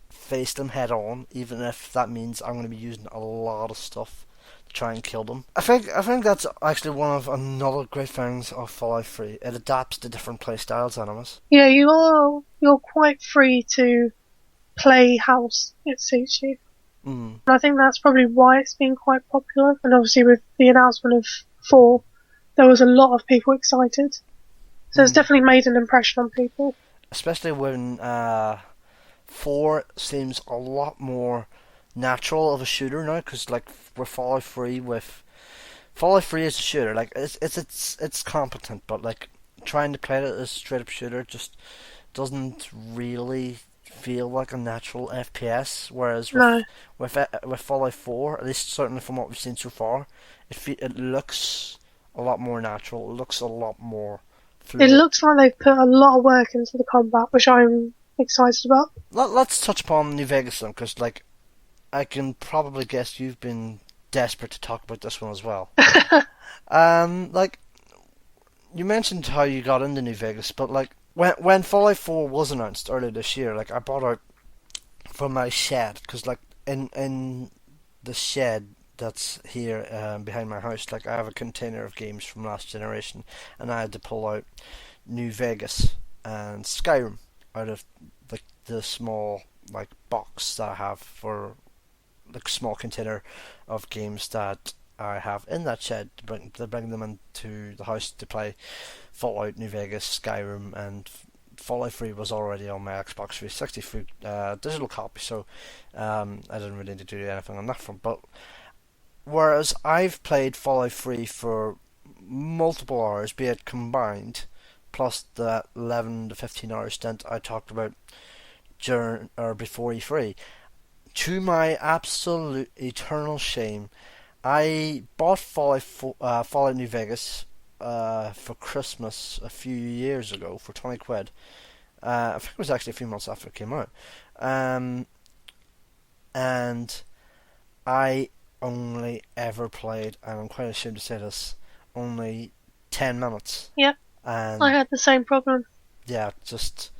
face them head on, even if that means I'm going to be using a lot of stuff to try and kill them. I think that's actually one of another great things of Fallout 3. It adapts to different playstyles, animals. Yeah, you're quite free to play how it suits you. And I think that's probably why it's been quite popular. And obviously with the announcement of 4, there was a lot of people excited. So it's definitely made an impression on people. Especially when 4 seems a lot more natural of a shooter now, because like with Fallout 3, is a shooter. Like it's competent, but like trying to play it as a straight up shooter just doesn't really feel like a natural FPS. Whereas with Fallout 4, at least certainly from what we've seen so far, it looks a lot more natural. It looks a lot more fluid. It looks like they've put a lot of work into the combat, which I'm excited about. Let's touch upon New Vegas then, because like I can probably guess you've been desperate to talk about this one as well. Like you mentioned how you got into New Vegas, but like when Fallout 4 was announced earlier this year, like I bought out from my shed, because like in the shed that's here behind my house, like I have a container of games from last generation, and I had to pull out New Vegas and Skyrim out of the small like box that I have for the small container of games that I have in that shed to bring them into the house to play Fallout, New Vegas, Skyrim, and Fallout 3 was already on my Xbox 360 through digital copy, so I didn't really need to do anything on that front. But whereas I've played Fallout 3 for multiple hours, be it combined, plus the 11 to 15 hour stint I talked about during or before E3, to my absolute eternal shame, I bought Fallout New Vegas for Christmas a few years ago for 20 quid. I think it was actually a few months after it came out. And I only ever played, and I'm quite ashamed to say this, only 10 minutes. Yep. And I had the same problem. yeah, just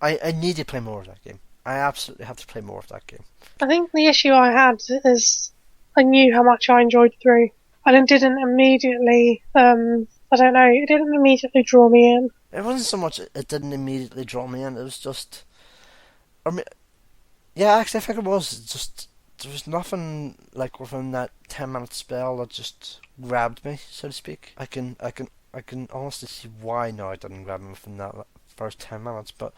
I need to play more of that game. I absolutely have to play more of that game. I think the issue I had is I knew how much I enjoyed 3, and it didn't immediately, I don't know, it didn't immediately draw me in. It wasn't so much it didn't immediately draw me in, it was just, I mean, yeah, actually I think it was just, there was nothing like within that 10-minute spell that just grabbed me, so to speak. I can honestly see why now it didn't grab me within that first 10 minutes, but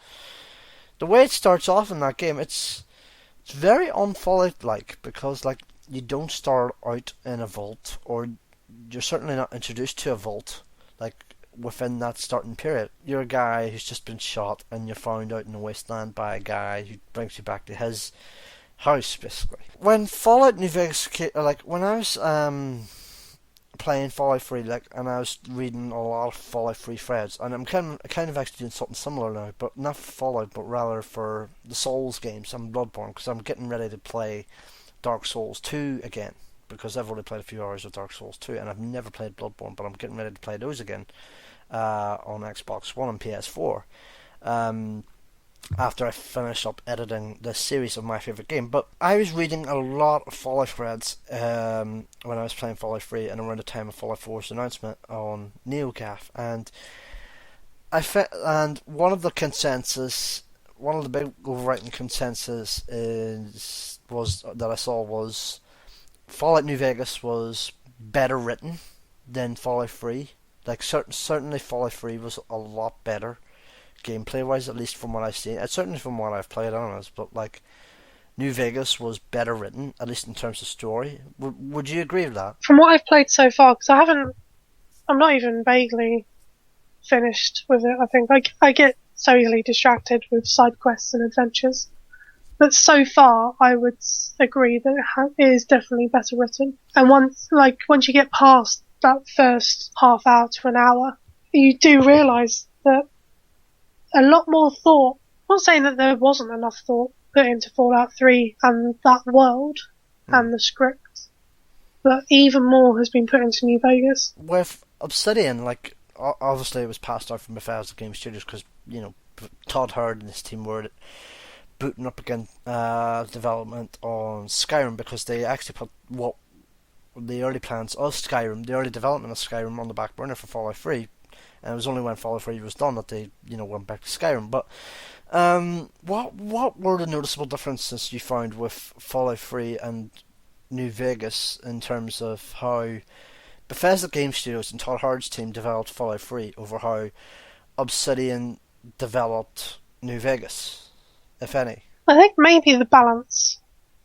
the way it starts off in that game, it's very un-Fallout-like, because like you don't start out in a vault, or you're certainly not introduced to a vault like within that starting period. You're a guy who's just been shot, and you're found out in the wasteland by a guy who brings you back to his house, basically. When Fallout New Vegas came, like when I was playing Fallout 3, like, and I was reading a lot of Fallout 3 threads, and I'm kind of actually doing something similar now, but not for Fallout, but rather for the Souls games and Bloodborne, because I'm getting ready to play Dark Souls 2 again, because I've already played a few hours of Dark Souls 2, and I've never played Bloodborne, but I'm getting ready to play those again on Xbox One and PS4. After I finish up editing the series of my favourite game. But I was reading a lot of Fallout threads when I was playing Fallout 3 and around the time of Fallout 4's announcement on NeoGAF, and one of the big overriding consensus that I saw was Fallout New Vegas was better written than Fallout 3. Like certainly Fallout 3 was a lot better gameplay wise, at least from what I've seen. It's certainly from what I've played on it, but like New Vegas was better written, at least in terms of story. Would you agree with that? From what I've played so far, because I'm not even vaguely finished with it. I think I get so easily distracted with side quests and adventures, but so far I would agree that it is definitely better written. And once you get past that first half hour to an hour, you do realise that a lot more thought, I'm not saying that there wasn't enough thought put into Fallout 3 and that world and the script, but even more has been put into New Vegas. With Obsidian, like, obviously it was passed out from Bethesda Game Studios because, you know, Todd Hurd and his team were booting up again development on Skyrim, because they actually put the early plans of Skyrim, the early development of Skyrim, on the back burner for Fallout 3. And it was only when Fallout 3 was done that they, went back to Skyrim. But what were the noticeable differences you found with Fallout 3 and New Vegas in terms of how Bethesda Game Studios and Todd Howard's team developed Fallout 3 over how Obsidian developed New Vegas, if any. I think maybe the balance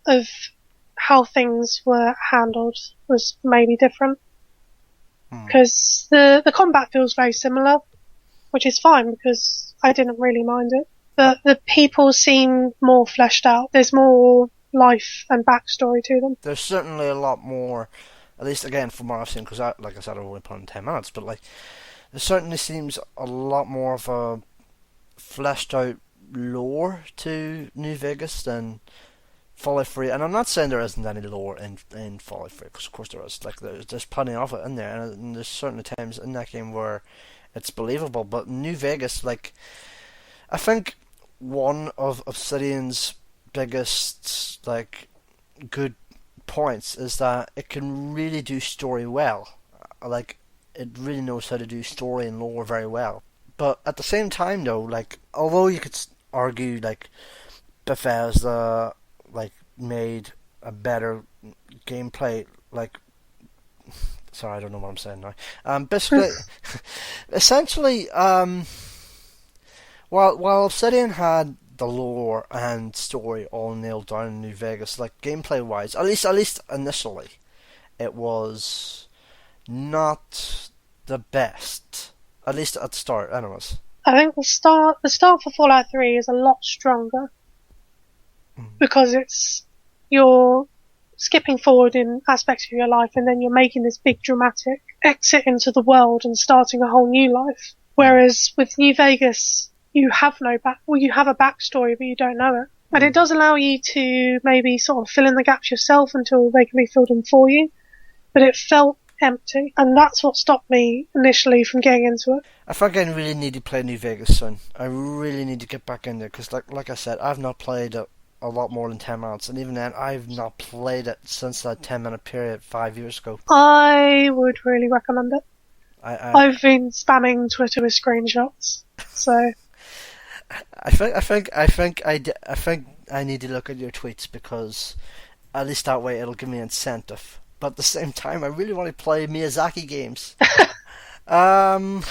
of how things were handled was maybe different. Because the combat feels very similar, which is fine because I didn't really mind it. But the people seem more fleshed out. There's more life and backstory to them. There's certainly a lot more, at least again from what I've seen, because like I said, I've only put in 10 minutes, but like there certainly seems a lot more of a fleshed out lore to New Vegas than Fallout 3, and I'm not saying there isn't any lore in Fallout 3, because of course there is. Like there's plenty of it in there, and there's certainly times in that game where it's believable. But New Vegas, like, I think one of Obsidian's biggest like good points is that it can really do story well. Like it really knows how to do story and lore very well. But at the same time, though, like although you could argue like Bethesda like made a better gameplay, like sorry, I don't know what I'm saying now. Basically, essentially, while Obsidian had the lore and story all nailed down in New Vegas, like gameplay wise, at least initially, it was not the best. At least at the start, anyways. I think the start for Fallout 3 is a lot stronger because you're skipping forward in aspects of your life and then you're making this big dramatic exit into the world and starting a whole new life. Whereas with New Vegas, you have you have a backstory but you don't know it. And it does allow you to maybe sort of fill in the gaps yourself until they can be filled in for you. But it felt empty, and that's what stopped me initially from getting into it. I think I really need to play New Vegas soon. I really need to get back in there, because like I said, I've not played it a lot more than 10 minutes, and even then I've not played it since that 10-minute period 5 years ago. I would really recommend it. I've been spamming Twitter with screenshots, so I think I need to look at your tweets, because at least that way it'll give me incentive. But at the same time, I really want to play Miyazaki games. I'm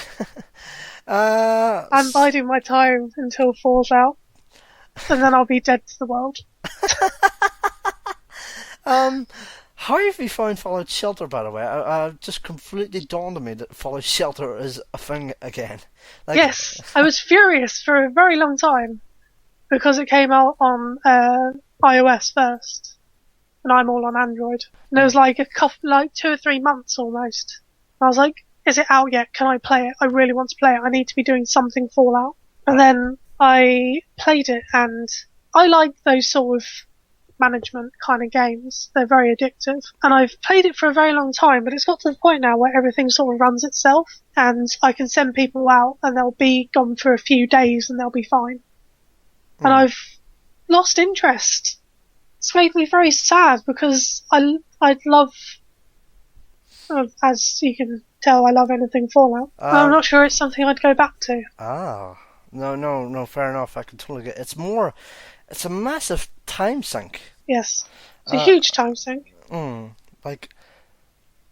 biding my time until Falls out, and then I'll be dead to the world. How have you found Fallout Shelter, by the way? I just completely dawned on me that Fallout Shelter is a thing again. Like, yes, I was furious for a very long time because it came out on iOS first, and I'm all on Android. And it was like 2 or 3 months almost. And I was like, is it out yet? Can I play it? I really want to play it. I need to be doing something Fallout. And then I played it, and I like those sort of management kind of games. They're very addictive. And I've played it for a very long time, but it's got to the point now where everything sort of runs itself, and I can send people out and they'll be gone for a few days and they'll be fine. And I've lost interest. It's made me very sad because I'd love, as you can tell, I love anything Fallout. I'm not sure it's something I'd go back to. No, fair enough. I can totally get it. It's a massive time sink. Yes, it's a huge time sink. Like,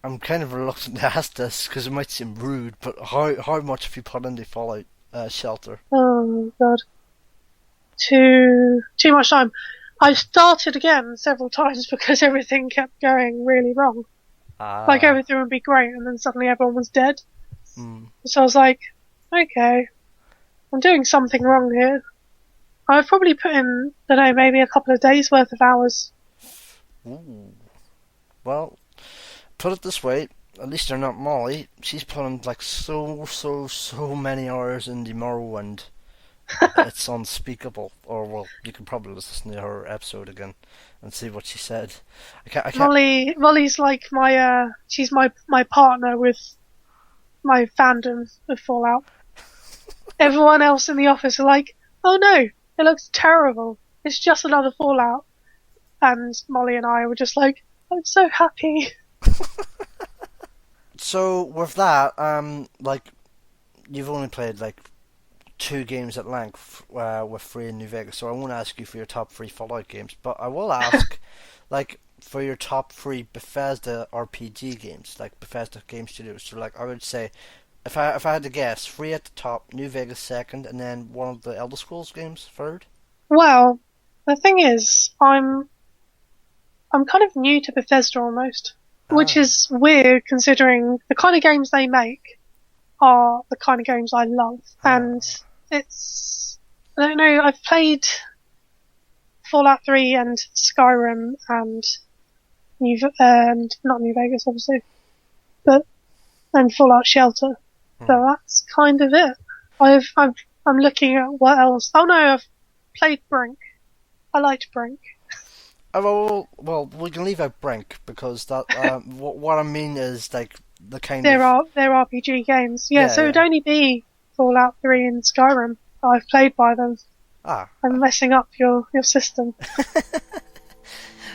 I'm kind of reluctant to ask this because it might seem rude, but how much have you put into Fallout Shelter? Oh god, too much time. I started again several times because everything kept going really wrong. Like everything would be great, and then suddenly everyone was dead. So I was like, okay, I'm doing something wrong here. I've probably put in, I don't know, maybe a couple of days worth of hours. Ooh. Well, put it this way, at least they're not Molly. She's put in like so many hours in the Morrowind. It's unspeakable. Or, well, you can probably listen to her episode again and see what she said. I can't... Molly's like she's my partner with my fandom of Fallout. Everyone else in the office are like, oh no, it looks terrible. It's just another Fallout. And Molly and I were just like, I'm so happy. So with that, like, you've only played like 2 games at length with 3 in New Vegas, so I won't ask you for your top 3 Fallout games, but I will ask, like, for your top three Bethesda RPG games, like Bethesda Game Studios. So like I would say, if I had to guess, three at the top, New Vegas second, and then one of the Elder Scrolls games third. Well, the thing is, I'm kind of new to Bethesda almost, which Ah, is weird considering the kind of games they make are the kind of games I love. And ah. I don't know, I've played Fallout 3 and Skyrim and not New Vegas obviously, but, and Fallout Shelter. So that's kind of it. I'm looking at what else. Oh no, I've played Brink. I liked Brink. Well, we can leave out Brink because that. What I mean is like the kind They're of RPG games. Yeah, yeah, so it'd yeah. only be Fallout 3 and Skyrim that I've played by them. Ah, I'm messing up your system.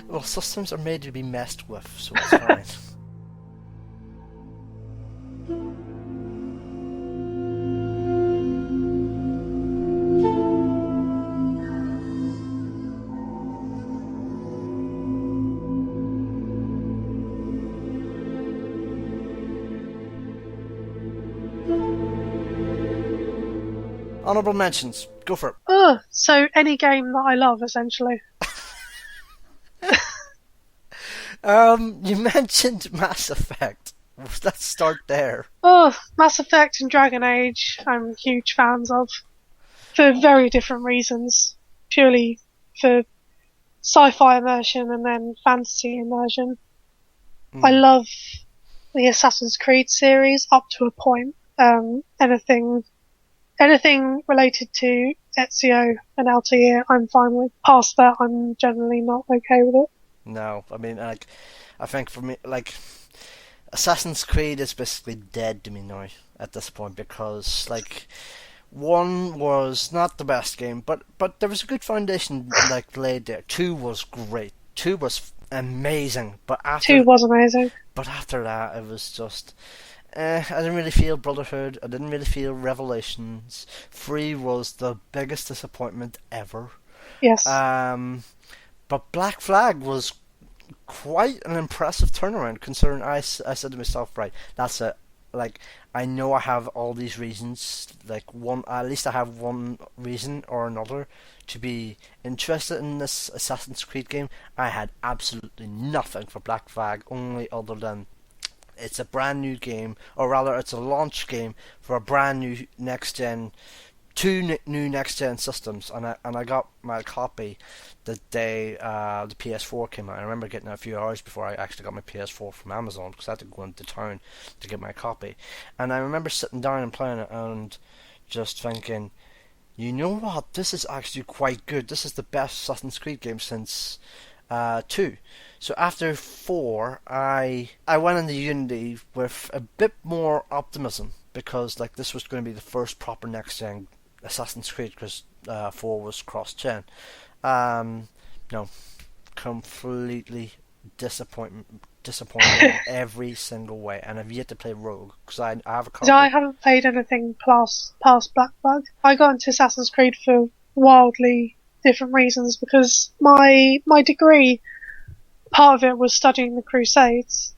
well, systems are made to be messed with, so it's fine. Honorable mentions. Go for it. Ugh, so any game that I love, essentially. You mentioned Mass Effect. Let's start there. Oh, Mass Effect and Dragon Age, I'm huge fans of. For very different reasons. Purely for sci-fi immersion and then fantasy immersion. I love the Assassin's Creed series up to a point. Anything related to Ezio and Altair, I'm fine with. Past that, I'm generally not okay with it. No, I mean, like, I think for me, like, Assassin's Creed is basically dead to me now at this point because, like, one was not the best game, but there was a good foundation like laid there. Two was great. Two was amazing, Two was amazing. but after that, it was just. I didn't really feel Brotherhood. I didn't really feel Revelations. Three was the biggest disappointment ever. Yes. But Black Flag was quite an impressive turnaround considering I said to myself, right, that's it. Like, I know I have all these reasons, like at least I have one reason or another to be interested in this Assassin's Creed game. I had absolutely nothing for Black Flag, only other than it's a brand new game, or rather it's a launch game for a brand new next gen, new next gen systems, and I got my copy the day the PS4 came out. I remember getting it a few hours before I actually got my PS4 from Amazon because I had to go into town to get my copy. And I remember sitting down and playing it and just thinking, you know what, this is actually quite good. This is the best Assassin's Creed game since 2. So after 4, I went into Unity with a bit more optimism because like this was going to be the first proper next gen Assassin's Creed because 4 was cross-gen. No, completely disappointing in every single way, and I've yet to play Rogue because I have a copy. I haven't played anything past Black Flag. I got into Assassin's Creed for wildly different reasons because my degree, part of it was studying the Crusades.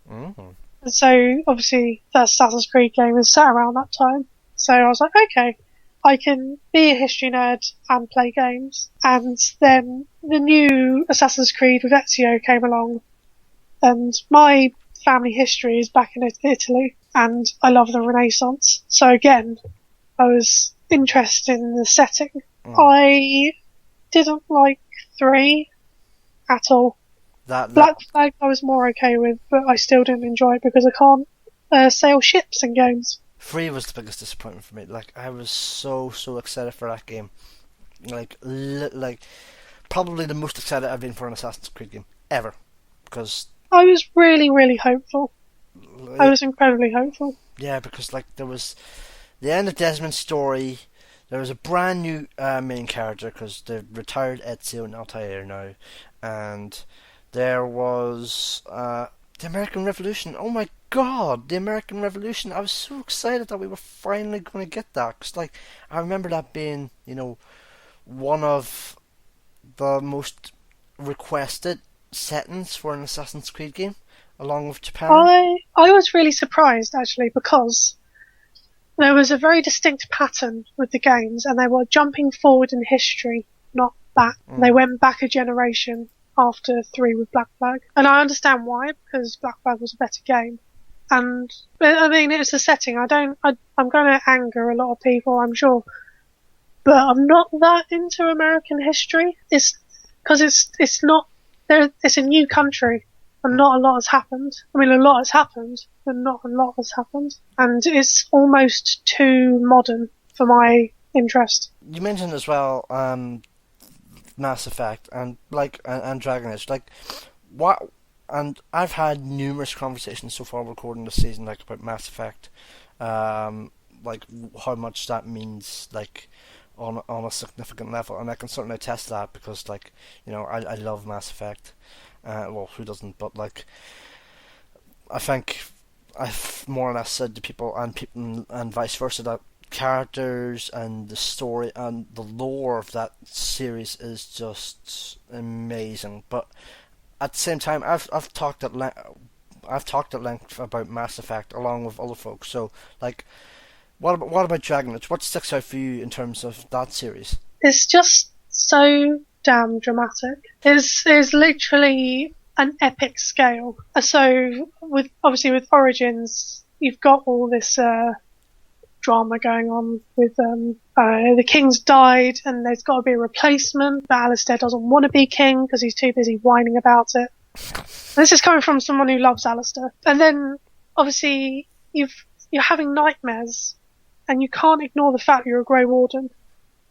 Mm-hmm. And so obviously the Assassin's Creed game is set around that time. So I was like, okay, I can be a history nerd and play games. And then the new Assassin's Creed with Ezio came along, and my family history is back in Italy, and I love the Renaissance. So again, I was interested in the setting. I didn't like 3 at all. Black Flag I was more okay with, but I still didn't enjoy it because I can't sail ships in games. 3 was the biggest disappointment for me. Like, I was so excited for that game. Like probably the most excited I've been for an Assassin's Creed game ever. Because I was really, really hopeful. I was incredibly hopeful. Yeah, because like there was the end of Desmond's story. There was a brand new main character because they've retired Ezio and Altair now, and there was the American Revolution. Oh my God, the American Revolution! I was so excited that we were finally going to get that. Cause like I remember that being, one of the most requested settings for an Assassin's Creed game, along with Japan. I was really surprised actually because there was a very distinct pattern with the games, and they were jumping forward in history, not back. They went back a generation after 3 with Black Flag, and I understand why, because Black Flag was a better game. And I mean, it's the setting. I'm going to anger a lot of people, I'm sure, but I'm not that into American history. It's because it's not there. It's a new country, and not a lot has happened. I mean, a lot has happened, but not a lot has happened, and it's almost too modern for my interest. You mentioned as well Mass Effect and Dragon Age. Like, what? And I've had numerous conversations so far recording this season, like about Mass Effect, like how much that means, like on a significant level, and I can certainly attest to that because, like, you know, I love Mass Effect. Well, who doesn't? But like, I think I've more or less said to people and vice versa that characters and the story and the lore of that series is just amazing. But at the same time, I've talked at length about Mass Effect along with other folks. So, like, what about Dragon Age? What sticks out for you in terms of that series? It's just so damn dramatic. It's literally an epic scale. So with Origins, you've got all this drama going on with the king's died and there's got to be a replacement, but Alistair doesn't want to be king because he's too busy whining about it. This is coming from someone who loves Alistair. And then obviously you're having nightmares and you can't ignore the fact you're a Grey Warden.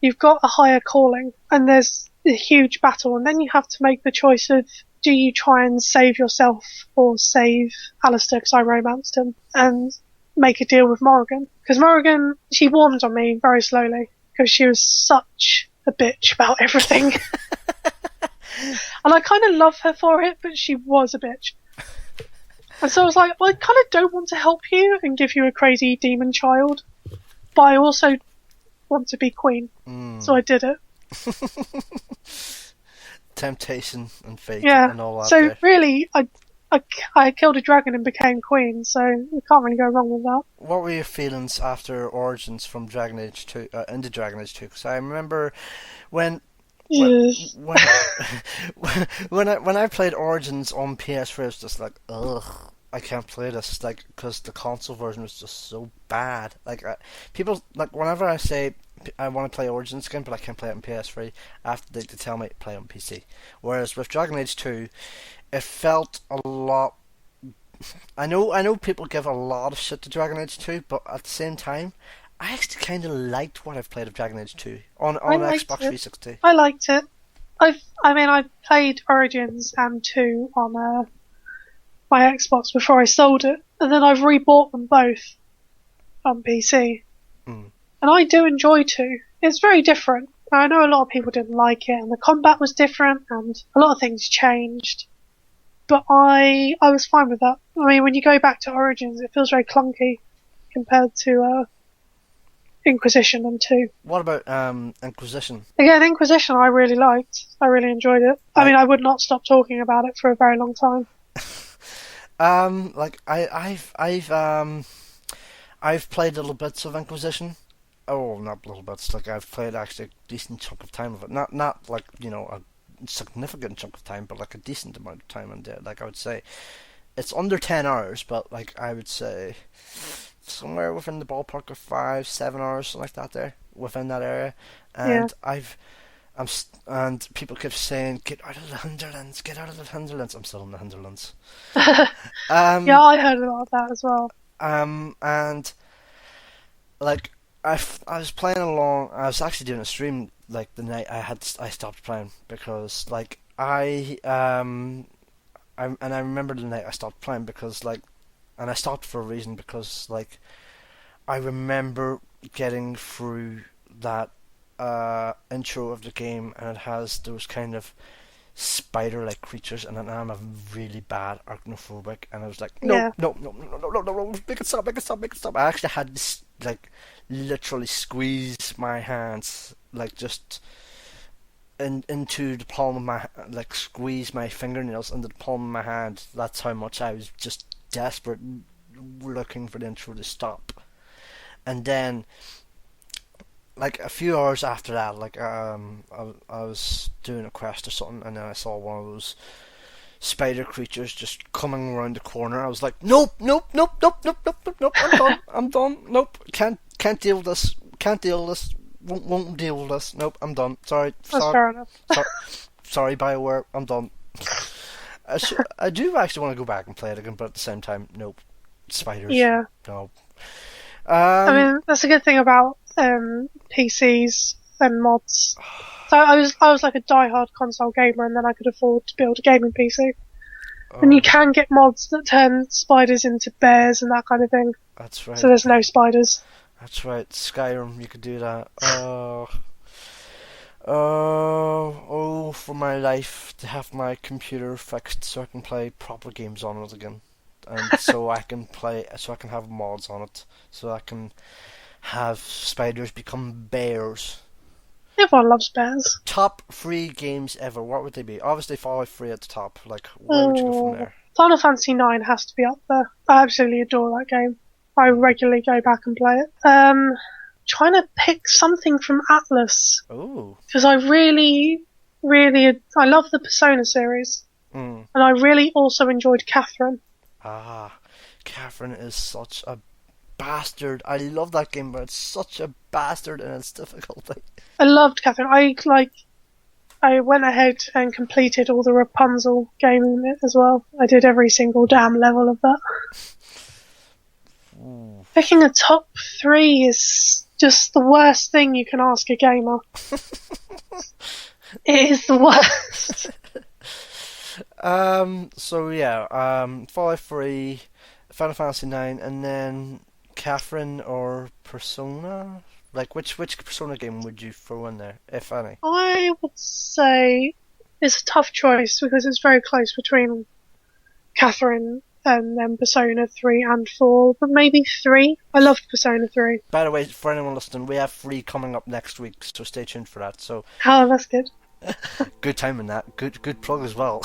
You've got a higher calling and there's a huge battle, and then you have to make the choice of, do you try and save yourself or save Alistair, because I romanced him, and make a deal with Morrigan? Because Morrigan, she warmed on me very slowly because she was such a bitch about everything. And I kind of love her for it, but she was a bitch. And so I was like, well, I kind of don't want to help you and give you a crazy demon child, but I also want to be queen. So I did it. Temptation and fate, Yeah. and all that. So there. really, I killed a dragon and became queen, so you can't really go wrong with that. What were your feelings after Origins from Dragon Age 2 into Dragon Age 2? Because I remember when when I played Origins on PS3, I was just like, ugh, I can't play this, like, because the console version was just so bad. Like, people, like, whenever I say I want to play Origins again, but I can't play it on PS3, after they tell me to play on PC. Whereas with Dragon Age 2, it felt a lot. I know people give a lot of shit to Dragon Age 2, but at the same time, I actually kind of liked what I've played of Dragon Age 2 on Xbox 360. I liked it. I played Origins and 2 on my Xbox before I sold it, and then I've rebought them both on PC. And I do enjoy 2. It's very different. I know a lot of people didn't like it, and the combat was different, and a lot of things changed. But I was fine with that. I mean, when you go back to Origins, it feels very clunky compared to Inquisition and 2. What about Inquisition? Again, Inquisition I really liked. I really enjoyed it. I mean, I would not stop talking about it for a very long time. Like I've played little bits of Inquisition. Oh, not little bits. Like, I've played actually a decent chunk of time of it. Not like, you know, a significant chunk of time, but like a decent amount of time in there. Like, I would say it's under 10 hours, but like I would say somewhere within the ballpark of 5-7 hours, something like that there, within that area. And Yeah. and people keep saying, get out of the hinterlands, get out of the hinterlands. I'm still in the hinterlands. Yeah, I heard about that as well. And like I was playing along. I was actually doing a stream like the night I stopped playing because like I remember the night I stopped playing because like, and I stopped for a reason because like I remember getting through that intro of the game, and it has those kind of spider-like creatures, and I'm a really bad arachnophobic, and I was like, no, make it stop. I actually had to like literally squeeze my hands, like just into the palm of my, like, squeeze my fingernails into the palm of my hand. That's how much I was just desperate, looking for the intro to stop. And then, like, a few hours after that, like, I was doing a quest or something, and then I saw one of those spider creatures just coming around the corner. I was like, nope, nope, nope, nope, nope, nope, nope, nope, I'm done, I'm done, nope, can't deal with this, can't deal with this, won't deal with this, nope, I'm done, sorry, That's fair enough. sorry, BioWare, I'm done. I do actually want to go back and play it again, but at the same time, nope, spiders, Yeah. no. I mean, that's a good thing about PCs and mods. So I was like a die-hard console gamer, and then I could afford to build a gaming PC. And you can get mods that turn spiders into bears and that kind of thing. That's right. So there's no spiders. That's right. Skyrim, you could do that. Oh, for my life to have my computer fixed so I can play proper games on it again, and so I can have mods on it, so I can have spiders become bears. Everyone loves bears. Top 3 games ever. What would they be? Obviously, Fallout 3 at the top. Like, where would you go from there? Final Fantasy IX has to be up there. I absolutely adore that game. I regularly go back and play it. Trying to pick something from Atlas. Oh. Because I really, I love the Persona series. And I really also enjoyed Catherine. Ah, Catherine is such a bastard. I love that game, but it's such a bastard in its difficulty. I loved Catherine. I went ahead and completed all the Rapunzel game in it as well. I did every single damn level of that. Ooh. Picking a top 3 is just the worst thing you can ask a gamer. It is the worst. So yeah, Fallout 3, Final Fantasy 9, and then Catherine or Persona? Like, which Persona game would you throw in there, if any? I would say it's a tough choice because it's very close between Catherine and then Persona 3 and 4, but maybe 3. I loved Persona 3. By the way, for anyone listening, we have 3 coming up next week, so stay tuned for that. So, oh, that's good. Good timing that. Good plug as well.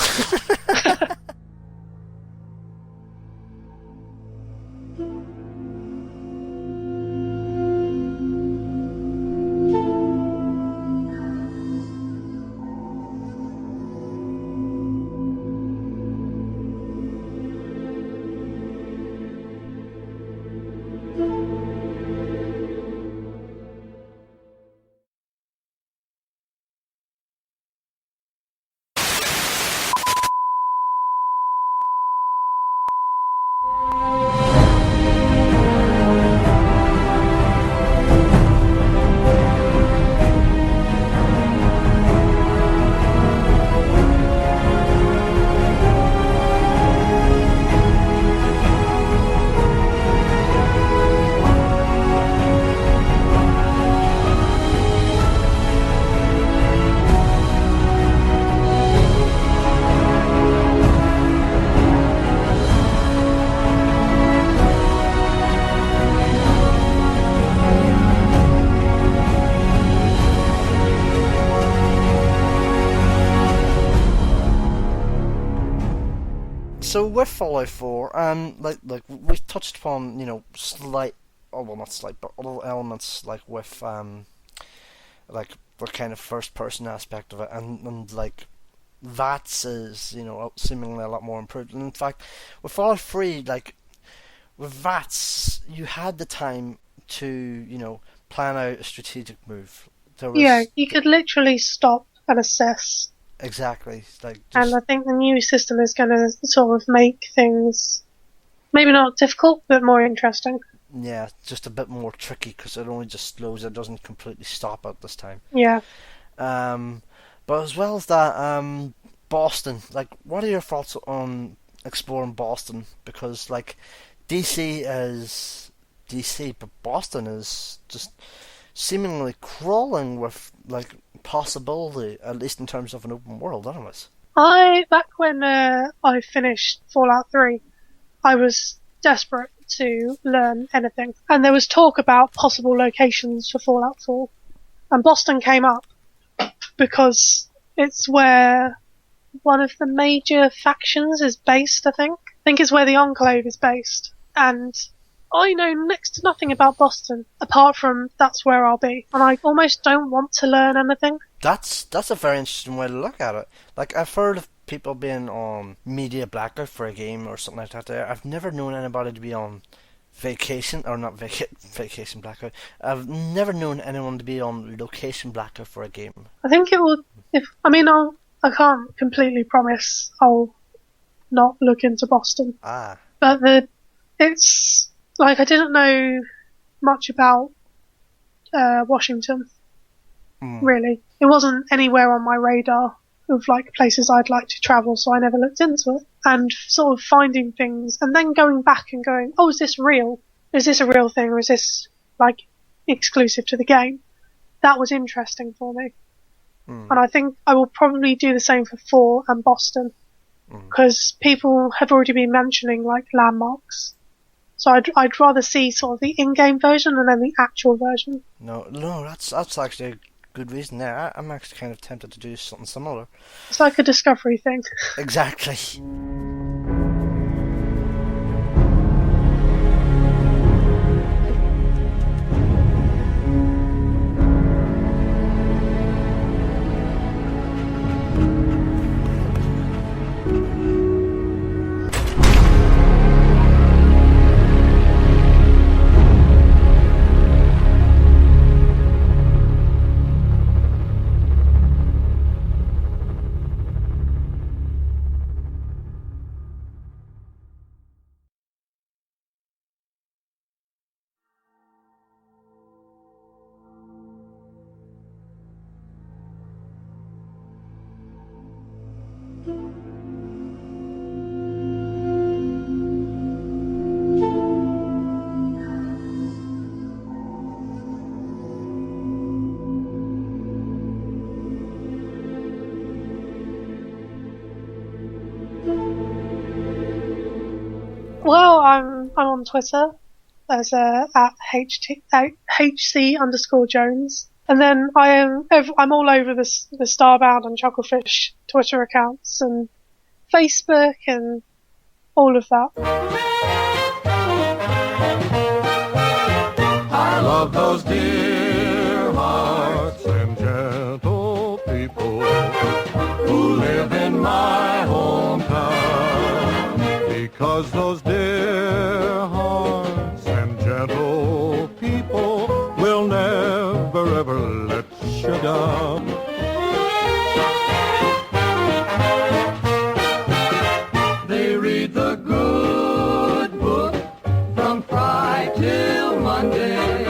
So with Fallout 4, like we touched upon, slight, oh well, not slight, but other elements like with like the kind of first person aspect of it, and like VATS is seemingly a lot more improved. And in fact, with Fallout 3, like with VATS, you had the time to plan out a strategic move. Yeah, you could literally stop and assess. Exactly. And I think the new system is going to sort of make things maybe not difficult, but more interesting. Yeah, just a bit more tricky because it only just slows. It doesn't completely stop at this time. Yeah. But as well as that, Boston. Like, what are your thoughts on exploring Boston? Because like DC is DC, but Boston is just seemingly crawling with like possibility, at least in terms of an open world, anyways. Back when I finished Fallout 3, I was desperate to learn anything, and there was talk about possible locations for Fallout 4, and Boston came up because It's where one of the major factions is based, I think. I think it's where the Enclave is based. And I know next to nothing about Boston, apart from that's where I'll be. And I almost don't want to learn anything. That's a very interesting way to look at it. Like, I've heard of people being on media blackout for a game or something like that there. I've never known anybody to be on vacation, or not vacation blackout. I've never known anyone to be on location blackout for a game. I think it will, I can't completely promise I'll not look into Boston. But it's, like, I didn't know much about Washington, really. It wasn't anywhere on my radar of, like, places I'd like to travel, so I never looked into it. And sort of finding things, and then going back and going, oh, is this real? Is this a real thing, or is this, like, exclusive to the game? That was interesting for me. And I think I will probably do the same for 4 and Boston, because people have already been mentioning, like, landmarks. So I'd rather see sort of the in-game version and then the actual version. No, that's actually a good reason there. I'm actually kind of tempted to do something similar. It's like a discovery thing. Exactly. Well, I'm on Twitter as at HC_Jones, and then I'm all over the Starbound and Chucklefish Twitter accounts and Facebook and all of that. I love those dear hearts and gentle people who live in my hometown, because those dear hearts and gentle people will never ever let you down. They read the good book from Friday till Monday.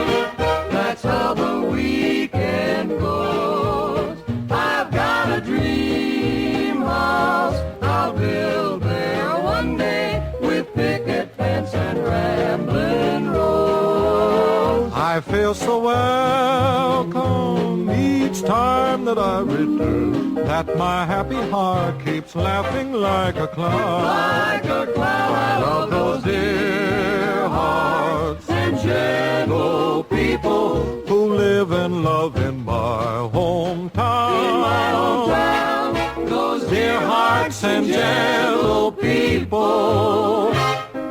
That's how the weekend goes. I've got a dream house I'll build there one day, with picket fence and rambling rose. I feel so welcome each time that I return, that my happy heart keeps laughing like a clown. Like a clown. I love those dear hearts and gentle people who live and love in my hometown. In my hometown. Those dear hearts and gentle people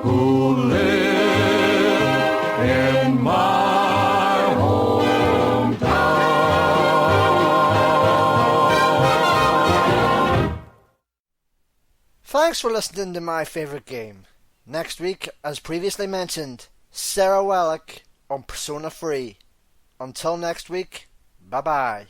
who live in my hometown. Thanks for listening to My Favourite Game. Next week, as previously mentioned, Sarah Wellick on Persona 3. Until next week, bye bye.